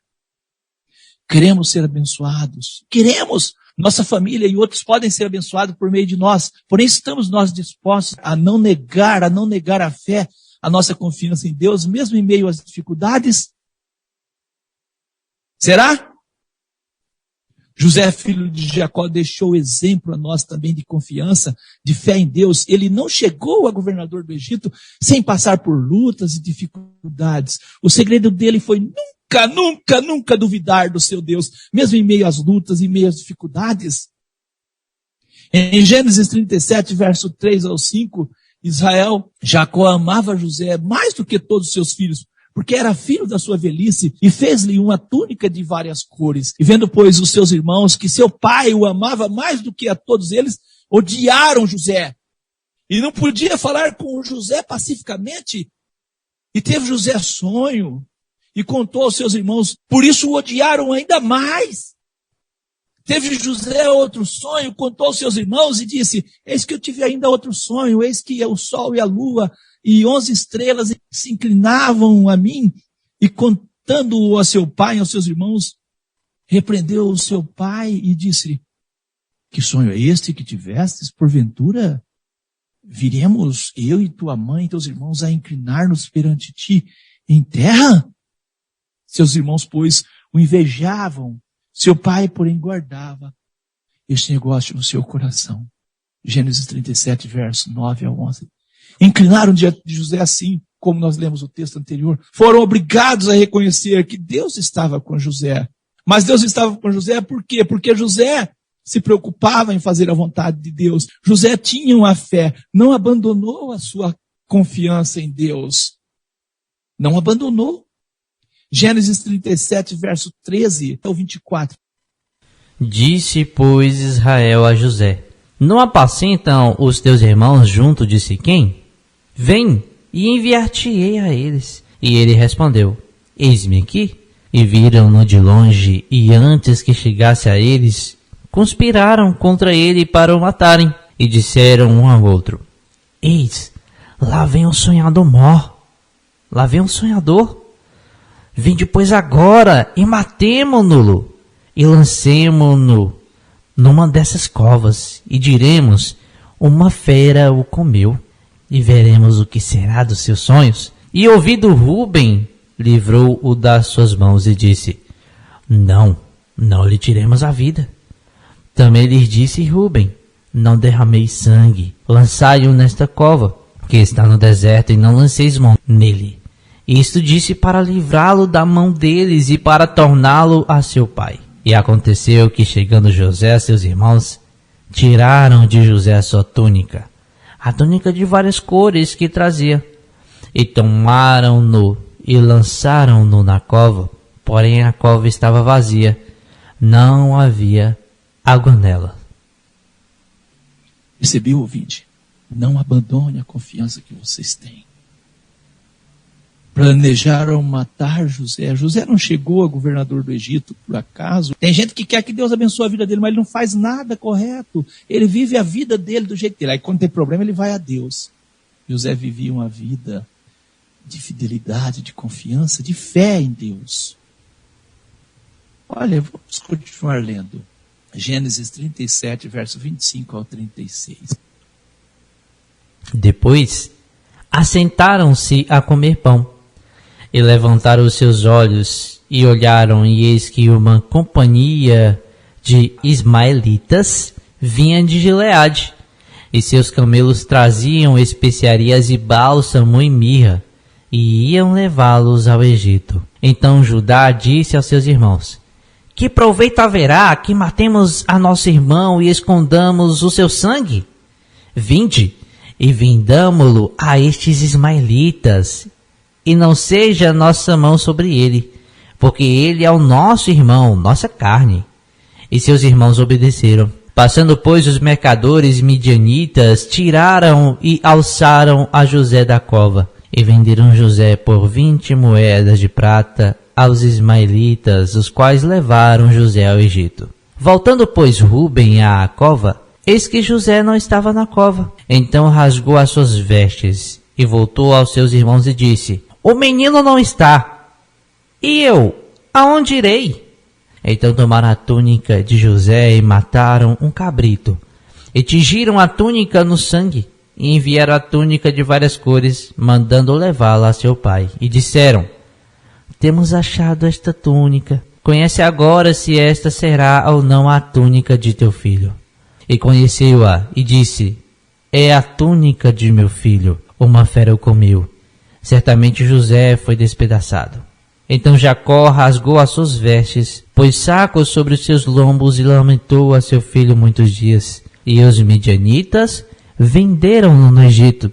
Queremos ser abençoados. Queremos. Nossa família e outros podem ser abençoados por meio de nós. Porém, estamos nós dispostos a não negar a fé, a nossa confiança em Deus, mesmo em meio às dificuldades? Será? José, filho de Jacó, deixou exemplo a nós também de confiança, de fé em Deus. Ele não chegou a governador do Egito sem passar por lutas e dificuldades. O segredo dele foi nunca duvidar do seu Deus, mesmo em meio às lutas, em meio às dificuldades. Em Gênesis 37, verso 3 ao 5, Jacó amava José mais do que todos os seus filhos, porque era filho da sua velhice, e fez-lhe uma túnica de várias cores. E vendo, pois, os seus irmãos que seu pai o amava mais do que a todos eles, odiaram José. E não podia falar com José pacificamente. E teve José sonho, e contou aos seus irmãos, por isso o odiaram ainda mais. Teve José outro sonho, contou aos seus irmãos e disse, eis que eu tive ainda outro sonho, eis que o sol e a lua e 11 estrelas se inclinavam a mim, e contando-o a seu pai e aos seus irmãos, repreendeu o seu pai e disse, que sonho é este que tivestes? Porventura, viremos eu e tua mãe e teus irmãos a inclinar-nos perante ti em terra? Seus irmãos, pois, o invejavam, seu pai, porém, guardava este negócio no seu coração. Gênesis 37, verso 9 ao 11. Inclinaram diante de José assim, como nós lemos o texto anterior. Foram obrigados a reconhecer que Deus estava com José. Mas Deus estava com José por quê? Porque José se preocupava em fazer a vontade de Deus. José tinha uma fé, não abandonou a sua confiança em Deus. Não abandonou. Gênesis 37, verso 13 ao 24. Disse, pois, Israel a José, não apacentam os teus irmãos junto de Siquém? Vem, e enviar-te-ei a eles. E ele respondeu, eis-me aqui. E viram-no de longe, e antes que chegasse a eles, conspiraram contra ele para o matarem. E disseram um ao outro, eis, lá vem um sonhador mor. Lá vem um sonhador. Vinde, pois, agora, e matemo-no, e lancemo-no numa dessas covas, e diremos, uma fera o comeu, e veremos o que será dos seus sonhos. E ouvido Rúben, livrou-o das suas mãos, e disse, não lhe tiremos a vida. Também lhes disse Rúben, não derrameis sangue, lançai-o nesta cova, que está no deserto, e não lanceis mão nele. Isto disse para livrá-lo da mão deles e para torná-lo a seu pai. E aconteceu que, chegando José a seus irmãos, tiraram de José a sua túnica, a túnica de várias cores que trazia, e tomaram-no e lançaram-no na cova, porém a cova estava vazia, não havia água nela. Percebeu, ouvinte? Não abandone a confiança que vocês têm. Planejaram matar José. José não chegou a governador do Egito por acaso. Tem gente que quer que Deus abençoe a vida dele, mas ele não faz nada correto. Ele vive a vida dele do jeito dele. Aí quando tem problema ele vai a Deus. José vivia uma vida de fidelidade, de confiança, de fé em Deus. Olha, vamos continuar lendo. Gênesis 37, verso 25 ao 36. Depois, assentaram-se a comer pão. E levantaram os seus olhos, e olharam, e eis que uma companhia de ismaelitas vinha de Gileade, e seus camelos traziam especiarias e bálsamo e mirra, e iam levá-los ao Egito. Então Judá disse aos seus irmãos, que proveito haverá que matemos a nosso irmão e escondamos o seu sangue? Vinde, e vindamo-lo a estes ismaelitas, e não seja nossa mão sobre ele, porque ele é o nosso irmão, nossa carne. E seus irmãos obedeceram. Passando, pois, os mercadores midianitas, tiraram e alçaram a José da cova, E venderam José por 20 moedas de prata aos ismaelitas, os quais levaram José ao Egito. Voltando, pois, Rúben à cova, eis que José não estava na cova. Então rasgou as suas vestes e voltou aos seus irmãos e disse: o menino não está. E eu, aonde irei? Então tomaram a túnica de José e mataram um cabrito, e tingiram a túnica no sangue, e enviaram a túnica de várias cores, mandando levá-la a seu pai. E disseram: temos achado esta túnica. Conhece agora se esta será ou não a túnica de teu filho. E conheceu-a, e disse: é a túnica de meu filho. Uma fera o comeu. Certamente José foi despedaçado. Então Jacó rasgou as suas vestes, pôs sacos sobre os seus lombos e lamentou a seu filho muitos dias. E os midianitas venderam-no no Egito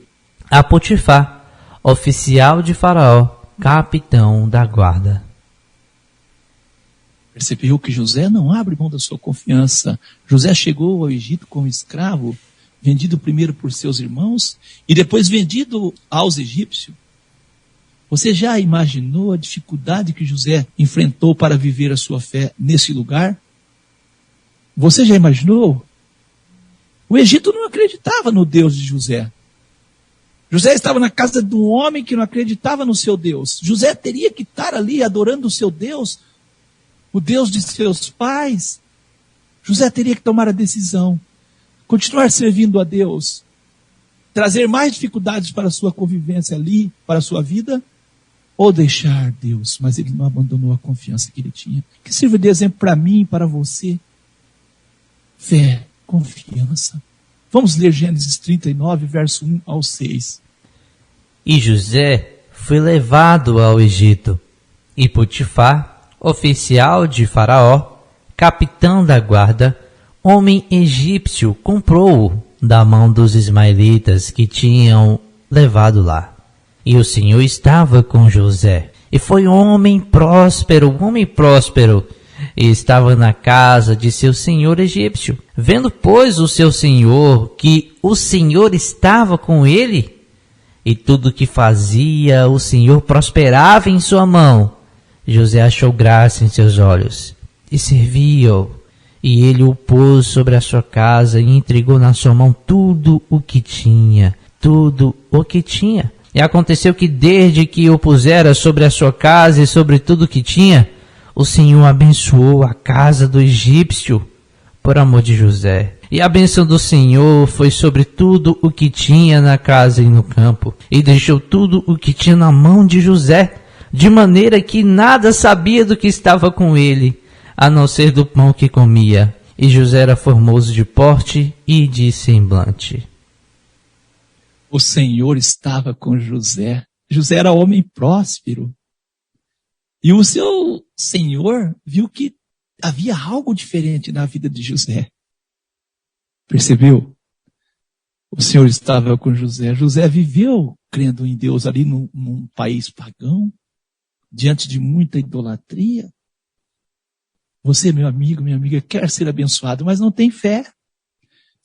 a Potifar, oficial de Faraó, capitão da guarda. Percebeu que José não abre mão da sua confiança. José chegou ao Egito como escravo, vendido primeiro por seus irmãos e depois vendido aos egípcios. Você já imaginou a dificuldade que José enfrentou para viver a sua fé nesse lugar? Você já imaginou? O Egito não acreditava no Deus de José. José estava na casa de um homem que não acreditava no seu Deus. José teria que estar ali adorando o seu Deus, o Deus de seus pais. José teria que tomar a decisão, continuar servindo a Deus, trazer mais dificuldades para a sua convivência ali, para a sua vida, ou deixar Deus. Mas ele não abandonou a confiança que ele tinha. Que sirva de exemplo para mim e para você. Fé, confiança. Vamos ler Gênesis 39, verso 1 ao 6. E José foi levado ao Egito, e Potifar, oficial de Faraó, capitão da guarda, homem egípcio, comprou-o da mão dos ismaelitas que tinham levado lá. E o Senhor estava com José, e foi um homem próspero, e estava na casa de seu senhor egípcio. Vendo, pois, o seu senhor que o Senhor estava com ele, e tudo que fazia o Senhor prosperava em sua mão, José achou graça em seus olhos, e serviu-o. E ele o pôs sobre a sua casa, e entregou na sua mão tudo o que tinha. E aconteceu que desde que o pusera sobre a sua casa e sobre tudo o que tinha, o Senhor abençoou a casa do egípcio por amor de José. E a bênção do Senhor foi sobre tudo o que tinha na casa e no campo. E deixou tudo o que tinha na mão de José, de maneira que nada sabia do que estava com ele, a não ser do pão que comia. E José era formoso de porte e de semblante. O Senhor estava com José. José era homem próspero. E o seu Senhor viu que havia algo diferente na vida de José. Percebeu? O Senhor estava com José. José viveu crendo em Deus ali num país pagão, diante de muita idolatria. Você, meu amigo, minha amiga, quer ser abençoado, mas não tem fé.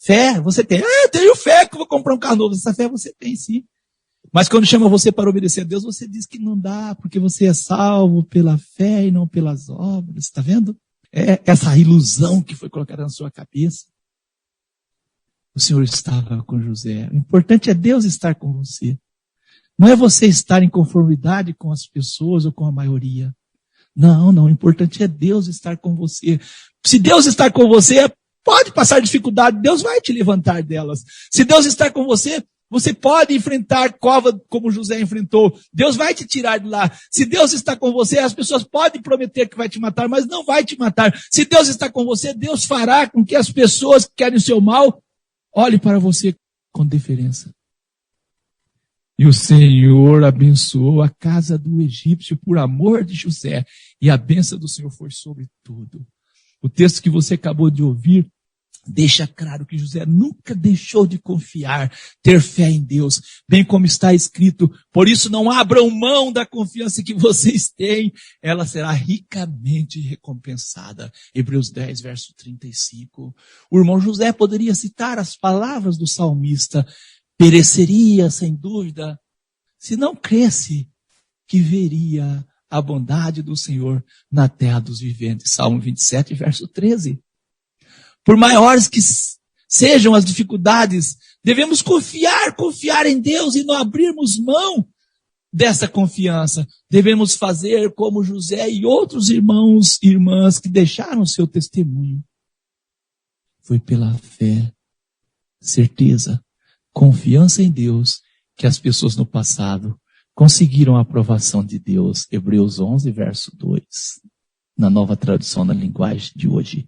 Fé, você tem. Eu tenho fé que eu vou comprar um carro novo. Essa fé você tem, sim. Mas quando chama você para obedecer a Deus, você diz que não dá, porque você é salvo pela fé e não pelas obras. Está vendo? É essa ilusão que foi colocada na sua cabeça. O Senhor estava com José. O importante é Deus estar com você. Não é você estar em conformidade com as pessoas ou com a maioria. Não. O importante é Deus estar com você. Se Deus está com você, pode passar dificuldade, Deus vai te levantar delas. Se Deus está com você, você pode enfrentar cova como José enfrentou. Deus vai te tirar de lá. Se Deus está com você, as pessoas podem prometer que vai te matar, mas não vai te matar. Se Deus está com você, Deus fará com que as pessoas que querem o seu mal olhem para você com deferência. E o Senhor abençoou a casa do egípcio por amor de José. E a bênção do Senhor foi sobre tudo. O texto que você acabou de ouvir deixa claro que José nunca deixou de confiar, ter fé em Deus, bem como está escrito: por isso não abram mão da confiança que vocês têm, ela será ricamente recompensada. Hebreus 10, verso 35. O irmão José poderia citar as palavras do salmista: pereceria, sem dúvida, se não cresse que veria a bondade do Senhor na terra dos viventes. Salmo 27, verso 13. Por maiores que sejam as dificuldades, devemos confiar em Deus e não abrirmos mão dessa confiança. Devemos fazer como José e outros irmãos e irmãs que deixaram seu testemunho. Foi pela fé, certeza, confiança em Deus que as pessoas no passado conseguiram a aprovação de Deus. Hebreus 11, verso 2. Na nova tradução na linguagem de hoje.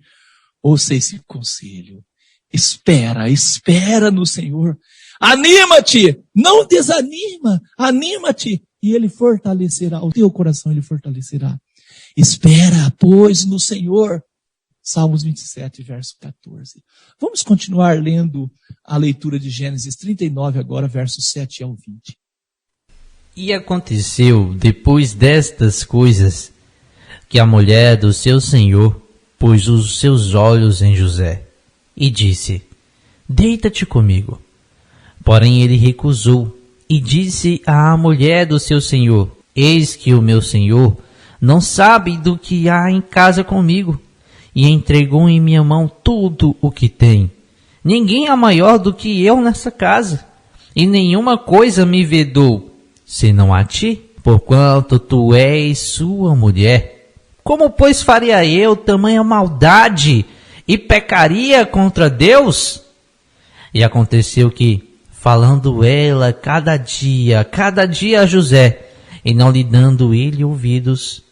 Ouça esse conselho. Espera no Senhor. Anima-te, não desanima, anima-te e Ele fortalecerá, o teu coração Ele fortalecerá. Espera, pois, no Senhor. Salmos 27, verso 14. Vamos continuar lendo a leitura de Gênesis 39 agora, versos 7 ao 20. E aconteceu, depois destas coisas, que a mulher do seu senhor pôs os seus olhos em José e disse: deita-te comigo. Porém ele recusou e disse à mulher do seu senhor: eis que o meu senhor não sabe do que há em casa comigo, e entregou em minha mão tudo o que tem. Ninguém é maior do que eu nessa casa, e nenhuma coisa me vedou, senão a ti, porquanto tu és sua mulher. Como, pois, faria eu tamanha maldade e pecaria contra Deus? E aconteceu que, falando ela cada dia a José, e não lhe dando ele ouvidos,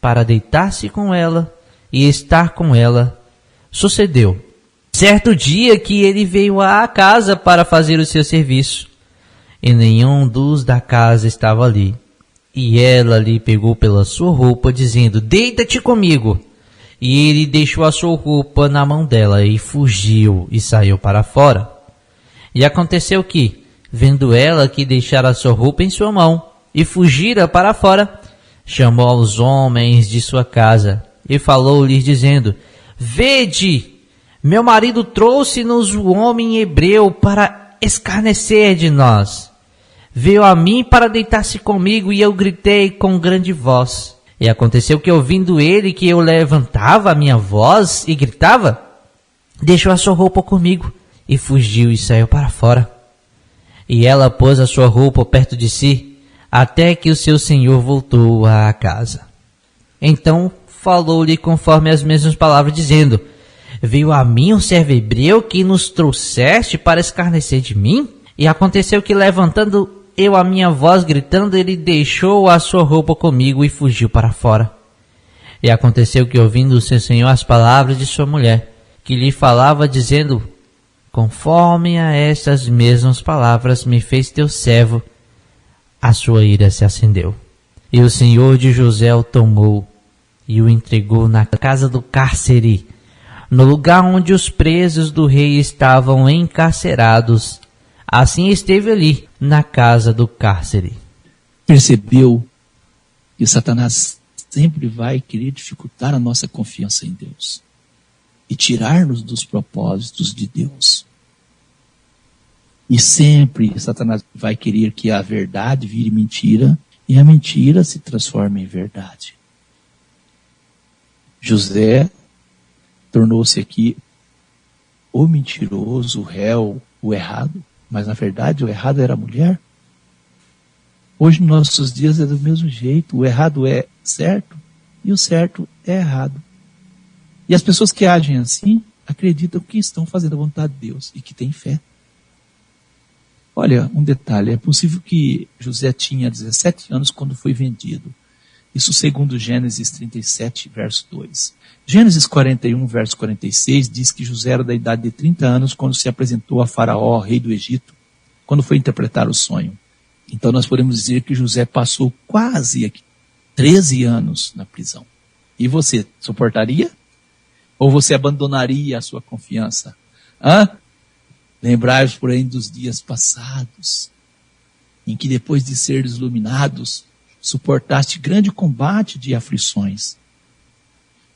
para deitar-se com ela e estar com ela, sucedeu certo dia que ele veio à casa para fazer o seu serviço, e nenhum dos da casa estava ali. E ela lhe pegou pela sua roupa, dizendo: deita-te comigo. E ele deixou a sua roupa na mão dela e fugiu e saiu para fora. E aconteceu que, vendo ela que deixara a sua roupa em sua mão e fugira para fora, chamou aos homens de sua casa e falou-lhes dizendo: vede, meu marido trouxe-nos o homem hebreu para escarnecer de nós. Veio a mim para deitar-se comigo, e eu gritei com grande voz. E aconteceu que, ouvindo ele que eu levantava a minha voz e gritava, deixou a sua roupa comigo e fugiu e saiu para fora. E ela pôs a sua roupa perto de si, até que o seu senhor voltou à casa. Então falou-lhe conforme as mesmas palavras, dizendo: veio a mim o servo hebreu que nos trouxeste para escarnecer de mim? E aconteceu que, levantando eu a minha voz gritando, ele deixou a sua roupa comigo e fugiu para fora. E aconteceu que, ouvindo o seu senhor as palavras de sua mulher, que lhe falava dizendo: conforme a estas mesmas palavras me fez teu servo, a sua ira se acendeu. E o senhor de José o tomou e o entregou na casa do cárcere, no lugar onde os presos do rei estavam encarcerados. Assim esteve ali, na casa do cárcere. Percebeu que Satanás sempre vai querer dificultar a nossa confiança em Deus e tirar-nos dos propósitos de Deus. E sempre Satanás vai querer que a verdade vire mentira e a mentira se transforme em verdade. José tornou-se aqui o mentiroso, o réu, o errado, mas na verdade o errado era a mulher. Hoje, nos nossos dias, é do mesmo jeito. O errado é certo e o certo é errado. E as pessoas que agem assim acreditam que estão fazendo a vontade de Deus e que têm fé. Olha, um detalhe: é possível que José tinha 17 anos quando foi vendido. Isso segundo Gênesis 37, verso 2. Gênesis 41, verso 46, diz que José era da idade de 30 anos quando se apresentou a Faraó, rei do Egito, quando foi interpretar o sonho. Então nós podemos dizer que José passou quase 13 anos na prisão. E você, suportaria? Ou você abandonaria a sua confiança? Lembrai-vos, porém, dos dias passados, em que depois de seres iluminados, suportaste grande combate de aflições.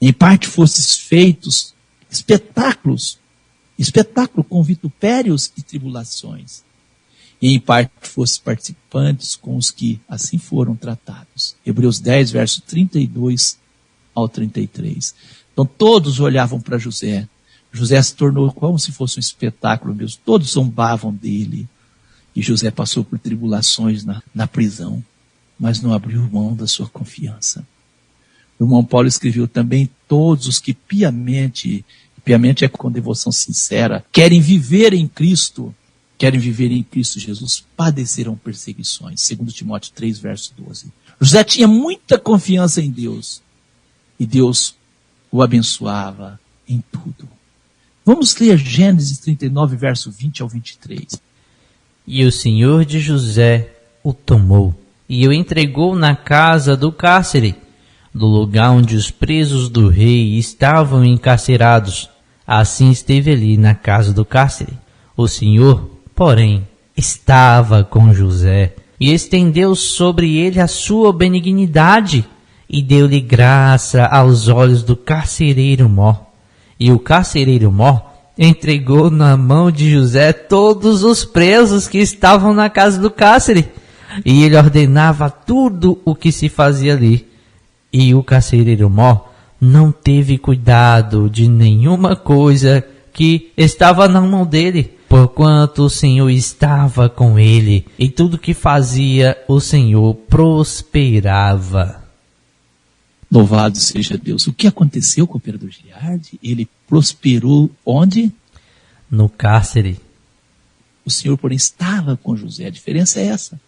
Em parte fostes feitos espetáculo com vitupérios e tribulações. e em parte fosse participantes com os que assim foram tratados. Hebreus 10, verso 32 ao 33. Então todos olhavam para José. José se tornou como se fosse um espetáculo mesmo. Todos zombavam dele. E José passou por tribulações na prisão, mas não abriu mão da sua confiança. O irmão Paulo escreveu também: todos os que piamente é com devoção sincera, querem viver em Cristo Jesus, padecerão perseguições. 2 Timóteo 3, verso 12. José tinha muita confiança em Deus, e Deus o abençoava em tudo. Vamos ler Gênesis 39, verso 20 ao 23. E o Senhor de José o tomou, e o entregou na casa do cárcere, do lugar onde os presos do rei estavam encarcerados. Assim esteve ali na casa do cárcere. O Senhor, porém, estava com José, e estendeu sobre ele a sua benignidade, e deu-lhe graça aos olhos do carcereiro-mor. E o carcereiro-mor entregou na mão de José todos os presos que estavam na casa do cárcere, e ele ordenava tudo o que se fazia ali. E o carcereiro-mor não teve cuidado de nenhuma coisa que estava na mão dele, porquanto o Senhor estava com ele, e tudo que fazia o Senhor prosperava. Louvado seja Deus. O que aconteceu com o operador Giliardi? Ele prosperou onde? No cárcere. O Senhor, porém, estava com José. A diferença é essa.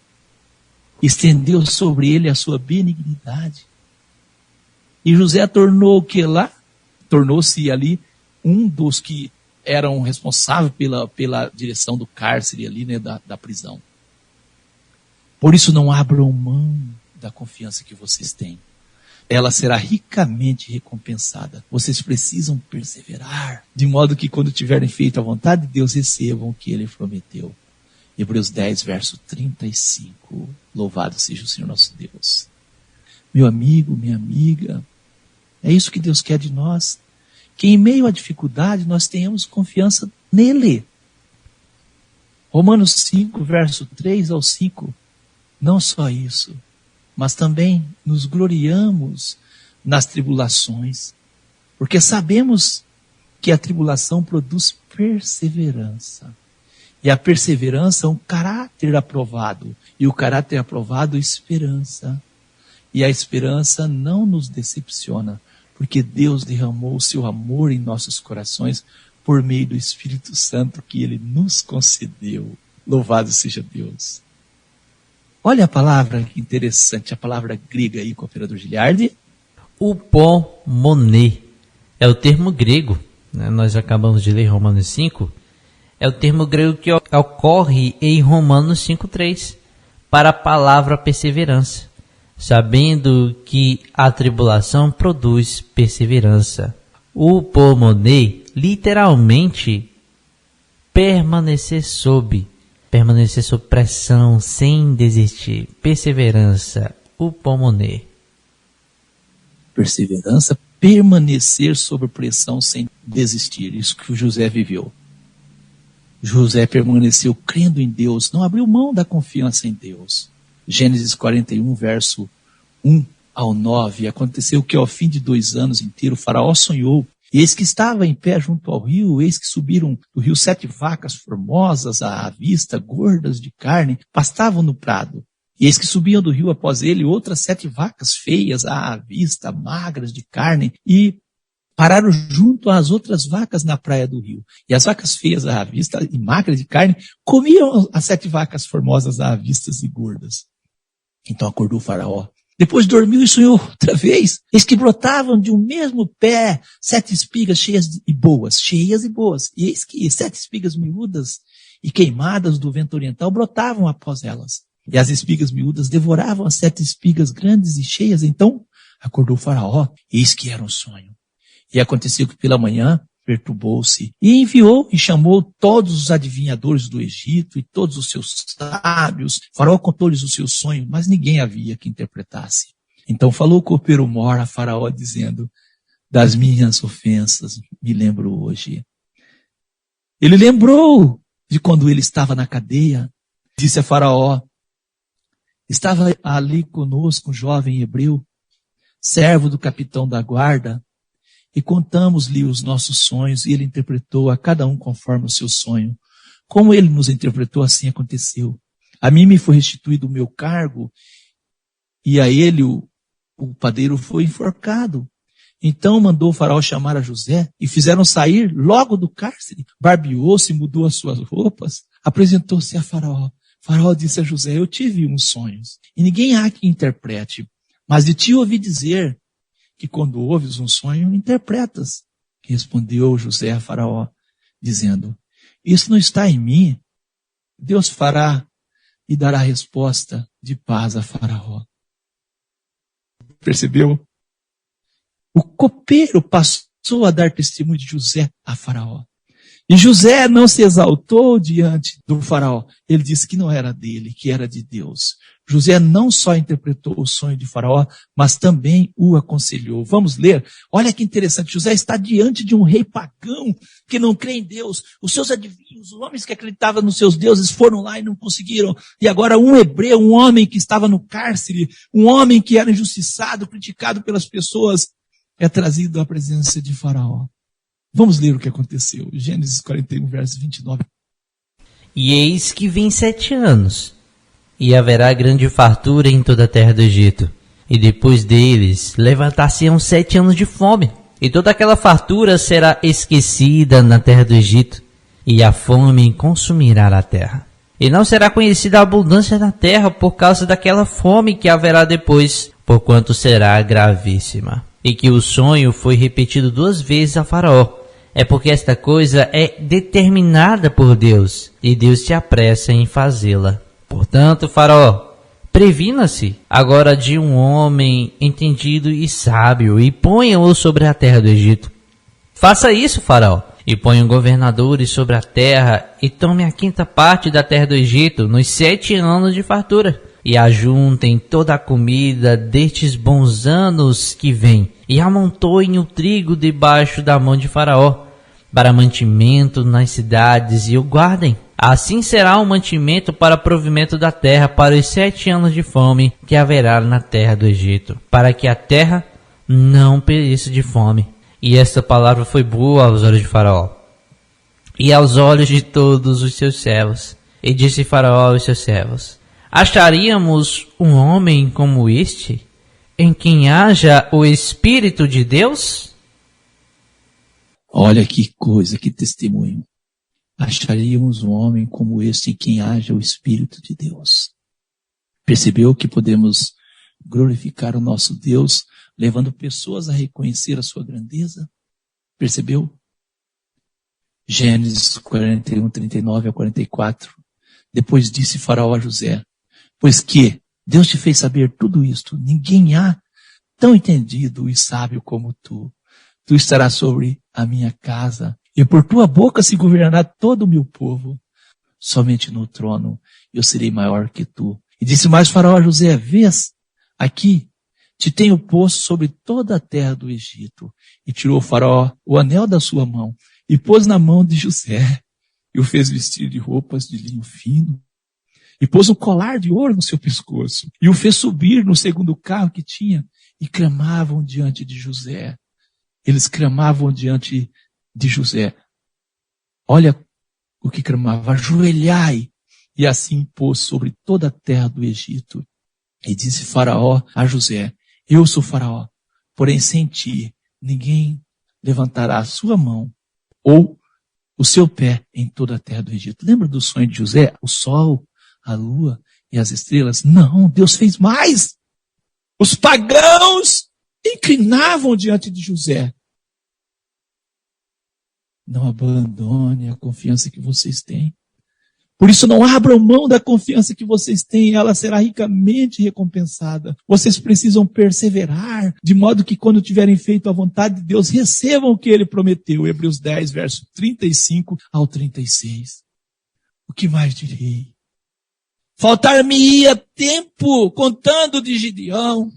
Estendeu sobre ele a sua benignidade. E José tornou o que lá? Tornou-se ali um dos que eram responsáveis pela direção do cárcere ali, né, da prisão. Por isso não abram mão da confiança que vocês têm. Ela será ricamente recompensada. Vocês precisam perseverar, de modo que quando tiverem feito a vontade de Deus, recebam o que Ele prometeu. Hebreus 10, verso 35. Louvado seja o Senhor nosso Deus. Meu amigo, minha amiga, é isso que Deus quer de nós. Que em meio à dificuldade nós tenhamos confiança nele. Romanos 5, verso 3 ao 5. Não só isso, mas também nos gloriamos nas tribulações, porque sabemos que a tribulação produz perseverança. E a perseverança é um caráter aprovado, e o caráter aprovado, esperança. E a esperança não nos decepciona, porque Deus derramou o seu amor em nossos corações por meio do Espírito Santo que Ele nos concedeu. Louvado seja Deus. Olha a palavra que interessante, a palavra grega aí com o operador Giliardi. Upomoné é o termo grego, né? Nós acabamos de ler Romanos 5, é o termo grego que ocorre em Romanos 5:3 para a palavra perseverança, sabendo que a tribulação produz perseverança. Upomoné, literalmente, permanecer sob pressão sem desistir. Perseverança, upomoné. Perseverança, permanecer sob pressão sem desistir. Isso que o José viveu. José permaneceu crendo em Deus, não abriu mão da confiança em Deus. Gênesis 41, verso 1 ao 9. Aconteceu que ao fim de 2 anos inteiros, Faraó sonhou. E eis que estava em pé junto ao rio, eis que subiram do rio 7 vacas formosas à vista, gordas de carne, pastavam no prado. E eis que subiam do rio após ele outras 7 vacas feias à vista, magras de carne, e pararam junto às outras vacas na praia do rio. E as vacas feias à vista e magras de carne comiam as 7 vacas formosas à vista e gordas. Então acordou o Faraó. Depois dormiu e sonhou outra vez. Eis que brotavam de um mesmo pé 7 espigas cheias e boas. E eis que 7 espigas miúdas e queimadas do vento oriental brotavam após elas. E as espigas miúdas devoravam as 7 espigas grandes e cheias. Então acordou o Faraó. Eis que era um sonho. E aconteceu que pela manhã perturbou-se e enviou e chamou todos os adivinhadores do Egito e todos os seus sábios. Faraó contou-lhes o seu sonho, mas ninguém havia que interpretasse. Então falou o copeiro-mor a Faraó, dizendo: das minhas ofensas me lembro hoje. Ele lembrou de quando ele estava na cadeia Disse a Faraó: estava ali conosco um jovem hebreu, servo do capitão da guarda, e contamos-lhe os nossos sonhos, e ele interpretou a cada um conforme o seu sonho. Como ele nos interpretou, assim aconteceu. A mim me foi restituído o meu cargo, e a ele o padeiro foi enforcado. Então mandou o Faraó chamar a José, e fizeram sair logo do cárcere. Barbeou-se, mudou as suas roupas, apresentou-se a Faraó. Faraó disse a José: eu tive uns sonhos, e ninguém há que interprete, mas de ti ouvi dizer que quando ouves um sonho, interpretas. Respondeu José a Faraó, dizendo: isso não está em mim. Deus fará e dará resposta de paz a Faraó. Percebeu? O copeiro passou a dar testemunho de José a Faraó. E José não se exaltou diante do Faraó. Ele disse que não era dele, que era de Deus. José não só interpretou o sonho de Faraó, mas também o aconselhou. Vamos ler? Olha que interessante. José está diante de um rei pagão que não crê em Deus. Os seus adivinhos, os homens que acreditavam nos seus deuses foram lá e não conseguiram. E agora um hebreu, um homem que estava no cárcere, um homem que era injustiçado, criticado pelas pessoas, é trazido à presença de Faraó. Vamos ler o que aconteceu. Gênesis 41, verso 29. E eis que vem 7 anos, e haverá grande fartura em toda a terra do Egito. E depois deles levantar-se-ão 7 anos de fome, e toda aquela fartura será esquecida na terra do Egito, e a fome consumirá a terra. E não será conhecida a abundância na terra por causa daquela fome que haverá depois, porquanto será gravíssima. E que o sonho foi repetido 2 vezes a Faraó. É porque esta coisa é determinada por Deus, e Deus se apressa em fazê-la. Portanto, Faraó, previna-se agora de um homem entendido e sábio, e ponha-o sobre a terra do Egito. Faça isso, Faraó, e ponha governadores sobre a terra, e tome a 5ª parte da terra do Egito nos 7 anos de fartura. E ajuntem toda a comida destes bons anos que vêm, e amontoem o trigo debaixo da mão de Faraó, para mantimento nas cidades, e o guardem. Assim será um mantimento para provimento da terra para os 7 anos de fome que haverá na terra do Egito, para que a terra não pereça de fome. E esta palavra foi boa aos olhos de Faraó, e aos olhos de todos os seus servos. E disse Faraó aos seus servos: acharíamos um homem como este, em quem haja o Espírito de Deus? Olha que coisa, que testemunho. Acharíamos um homem como este em quem haja o Espírito de Deus. Percebeu que podemos glorificar o nosso Deus, levando pessoas a reconhecer a sua grandeza? Percebeu? Gênesis 41, 39 a 44. Depois disse Faraó a José: pois que Deus te fez saber tudo isto, ninguém há tão entendido e sábio como tu. Tu estarás sobre a minha casa, e por tua boca se governará todo o meu povo. Somente no trono eu serei maior que tu. E disse mais Faraó a José: vês, aqui te tenho posto sobre toda a terra do Egito. E tirou Faraó o anel da sua mão, e pôs na mão de José, e o fez vestir de roupas de linho fino, e pôs um colar de ouro no seu pescoço, e o fez subir no 2º carro que tinha, e clamavam diante de José. Eles clamavam diante de José. Olha o que clamava: ajoelhai. E assim pôs sobre toda a terra do Egito. E disse Faraó a José: eu sou Faraó, porém sem ti ninguém levantará a sua mão ou o seu pé em toda a terra do Egito. Lembra do sonho de José? O sol, a lua e as estrelas? Não, Deus fez mais. Os pagãos inclinavam diante de José. Não abandone a confiança que vocês têm. Por isso não abram mão da confiança que vocês têm, ela será ricamente recompensada. Vocês precisam perseverar, de modo que quando tiverem feito a vontade de Deus, recebam o que Ele prometeu. Hebreus 10, verso 35 ao 36. O que mais direi? Faltar-me-ia tempo contando de Gideão,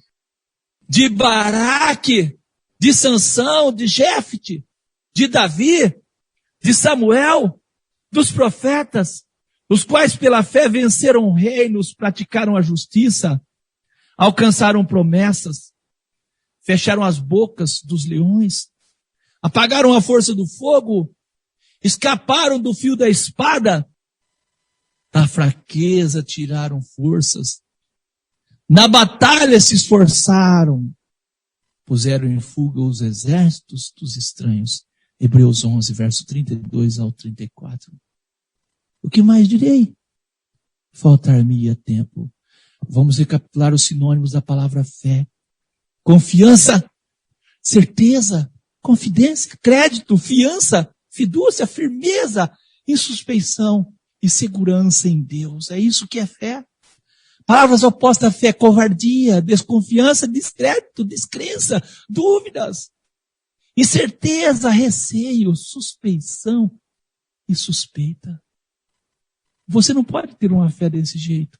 de Baraque, de Sansão, de Jefte, de Davi, de Samuel, dos profetas, os quais pela fé venceram reinos, praticaram a justiça, alcançaram promessas, fecharam as bocas dos leões, apagaram a força do fogo, escaparam do fio da espada, da fraqueza tiraram forças, na batalha se esforçaram, puseram em fuga os exércitos dos estranhos. Hebreus 11, verso 32 ao 34. O que mais direi? Faltar-me-ia tempo. Vamos recapitular os sinônimos da palavra fé. Confiança, certeza, confidência, crédito, fiança, fidúcia, firmeza, insuspeição e segurança em Deus. É isso que é fé. Palavras opostas à fé: covardia, desconfiança, descrédito, descrença, dúvidas, incerteza, receio, suspeição e suspeita. Você não pode ter uma fé desse jeito.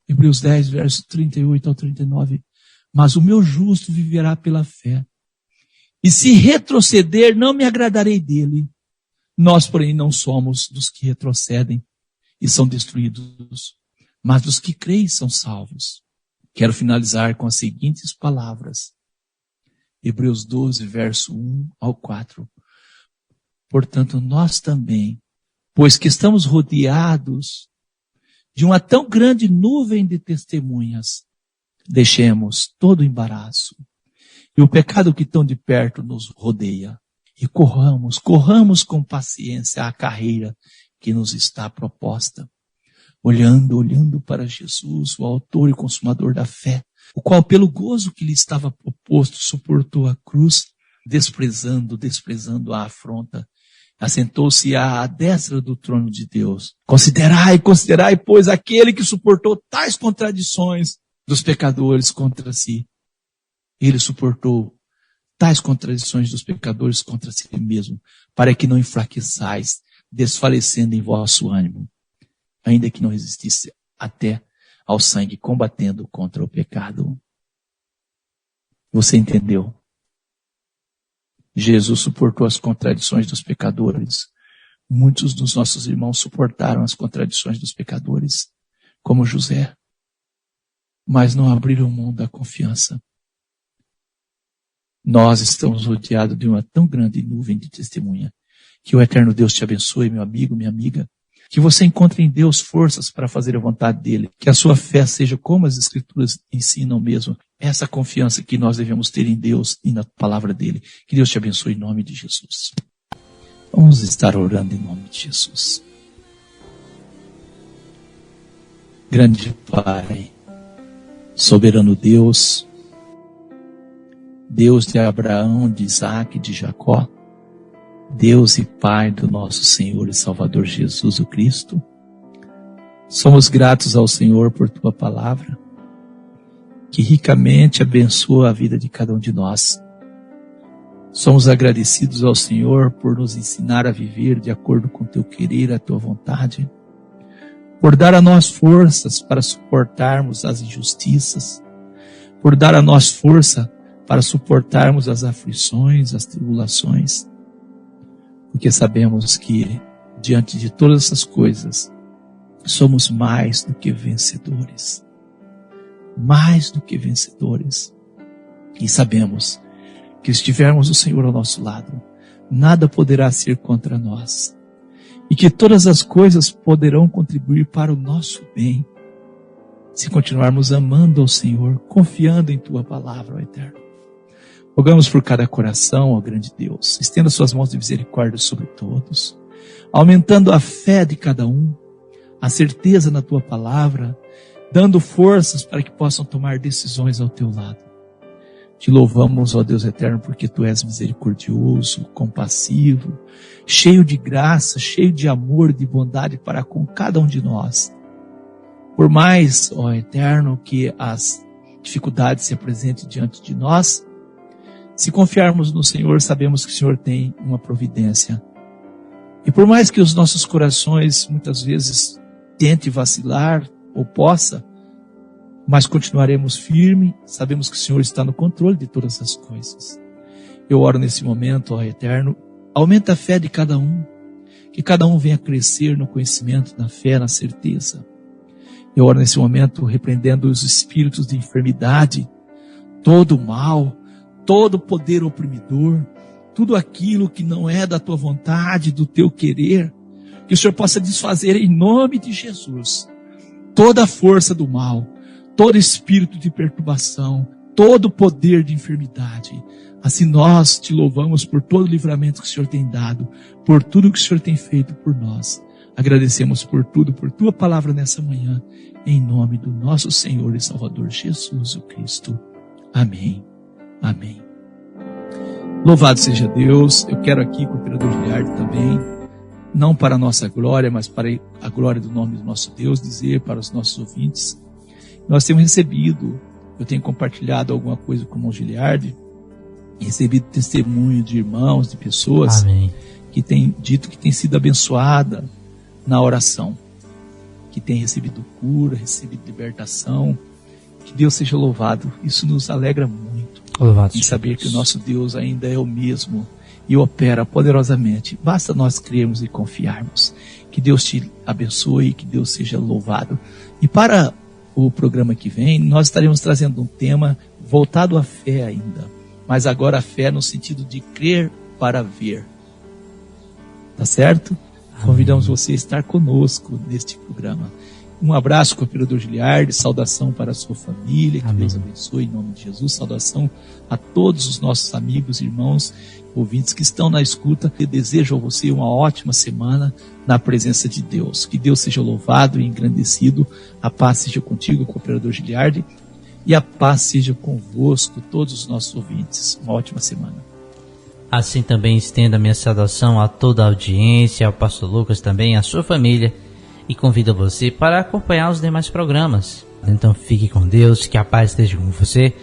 Hebreus 10, verso 38 ao 39. Mas o meu justo viverá pela fé. E se retroceder, não me agradarei dele. Nós, porém, não somos dos que retrocedem e são destruídos, mas dos que creem são salvos. Quero finalizar com as seguintes palavras. Hebreus 12, verso 1 ao 4. Portanto, nós também, pois que estamos rodeados de uma tão grande nuvem de testemunhas, deixemos todo o embaraço e o pecado que tão de perto nos rodeia e corramos com paciência a carreira que nos está proposta, olhando para Jesus, o autor e consumador da fé, o qual pelo gozo que lhe estava proposto suportou a cruz, desprezando a afronta, assentou-se à destra do trono de Deus. Considerai, pois, aquele que suportou tais contradições dos pecadores contra si. Ele suportou tais contradições dos pecadores contra si mesmo, para que não enfraqueçais, desfalecendo em vosso ânimo, ainda que não resistisse até ao sangue, combatendo contra o pecado. Você entendeu? Jesus suportou as contradições dos pecadores. Muitos dos nossos irmãos suportaram as contradições dos pecadores, como José, mas não abriram mão da confiança. Nós estamos rodeados de uma tão grande nuvem de testemunha. Que o eterno Deus te abençoe, meu amigo, minha amiga. Que você encontre em Deus forças para fazer a vontade dele. Que a sua fé seja como as Escrituras ensinam mesmo. Essa confiança que nós devemos ter em Deus e na palavra dele. Que Deus te abençoe em nome de Jesus. Vamos estar orando em nome de Jesus. Grande Pai, soberano Deus, Deus de Abraão, de Isaac, de Jacó, Deus e Pai do nosso Senhor e Salvador Jesus o Cristo, somos gratos ao Senhor por Tua palavra, que ricamente abençoa a vida de cada um de nós. Somos agradecidos ao Senhor por nos ensinar a viver de acordo com Teu querer, a Tua vontade, por dar a nós forças para suportarmos as injustiças, por dar a nós força para suportarmos as aflições, as tribulações, porque sabemos que, diante de todas essas coisas, somos mais do que vencedores. Mais do que vencedores. E sabemos que, se tivermos o Senhor ao nosso lado, nada poderá ser contra nós. E que todas as coisas poderão contribuir para o nosso bem, se continuarmos amando ao Senhor, confiando em Tua palavra, ó Eterno. Rogamos por cada coração, ó grande Deus, estenda suas mãos de misericórdia sobre todos, aumentando a fé de cada um, a certeza na Tua palavra, dando forças para que possam tomar decisões ao Teu lado. Te louvamos, ó Deus eterno, porque Tu és misericordioso, compassivo, cheio de graça, cheio de amor, de bondade para com cada um de nós. Por mais, ó eterno, que as dificuldades se apresentem diante de nós, se confiarmos no Senhor, sabemos que o Senhor tem uma providência. E por mais que os nossos corações muitas vezes tentem vacilar ou possa, mas continuaremos firmes, sabemos que o Senhor está no controle de todas as coisas. Eu oro nesse momento, ó Eterno, aumenta a fé de cada um, que cada um venha crescer no conhecimento, na fé, na certeza. Eu oro nesse momento repreendendo os espíritos de enfermidade, todo o mal, todo o poder oprimidor, tudo aquilo que não é da tua vontade, do teu querer, que o Senhor possa desfazer em nome de Jesus toda a força do mal, todo espírito de perturbação, todo o poder de enfermidade. Assim nós te louvamos por todo o livramento que o Senhor tem dado, por tudo que o Senhor tem feito por nós. Agradecemos por tudo, por tua palavra nessa manhã, em nome do nosso Senhor e Salvador Jesus o Cristo. Amém. Amém. Louvado seja Deus. Eu quero aqui com o Operador Giliardi também, não para a nossa glória, mas para a glória do nome do nosso Deus, dizer para os nossos ouvintes, nós temos recebido, eu tenho compartilhado alguma coisa com o irmão Giliardi, recebido testemunho de irmãos, de pessoas, amém, que têm dito que tem sido abençoada na oração, que tem recebido cura, recebido libertação. Que Deus seja louvado. Isso nos alegra muito, louvado em saber que o nosso Deus ainda é o mesmo e opera poderosamente. Basta nós crermos e confiarmos. Que Deus te abençoe e que Deus seja louvado. E para o programa que vem, nós estaremos trazendo um tema voltado à fé ainda, mas agora a fé no sentido de crer para ver. Tá certo? Amém. Convidamos você a estar conosco neste programa. Um abraço, Cooperador Giliardi, saudação para a sua família, que amém. Deus abençoe em nome de Jesus, saudação a todos os nossos amigos, irmãos, ouvintes que estão na escuta. Eu desejo a você uma ótima semana na presença de Deus. Que Deus seja louvado e engrandecido. A paz seja contigo, Cooperador Giliardi, e a paz seja convosco, todos os nossos ouvintes. Uma ótima semana. Assim também estendo a minha saudação a toda a audiência, ao pastor Lucas também, à sua família, e convido você para acompanhar os demais programas. Então fique com Deus, que a paz esteja com você,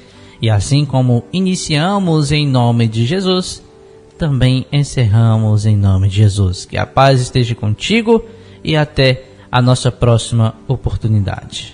e assim como iniciamos em nome de Jesus, também encerramos em nome de Jesus. Que a paz esteja contigo e até a nossa próxima oportunidade.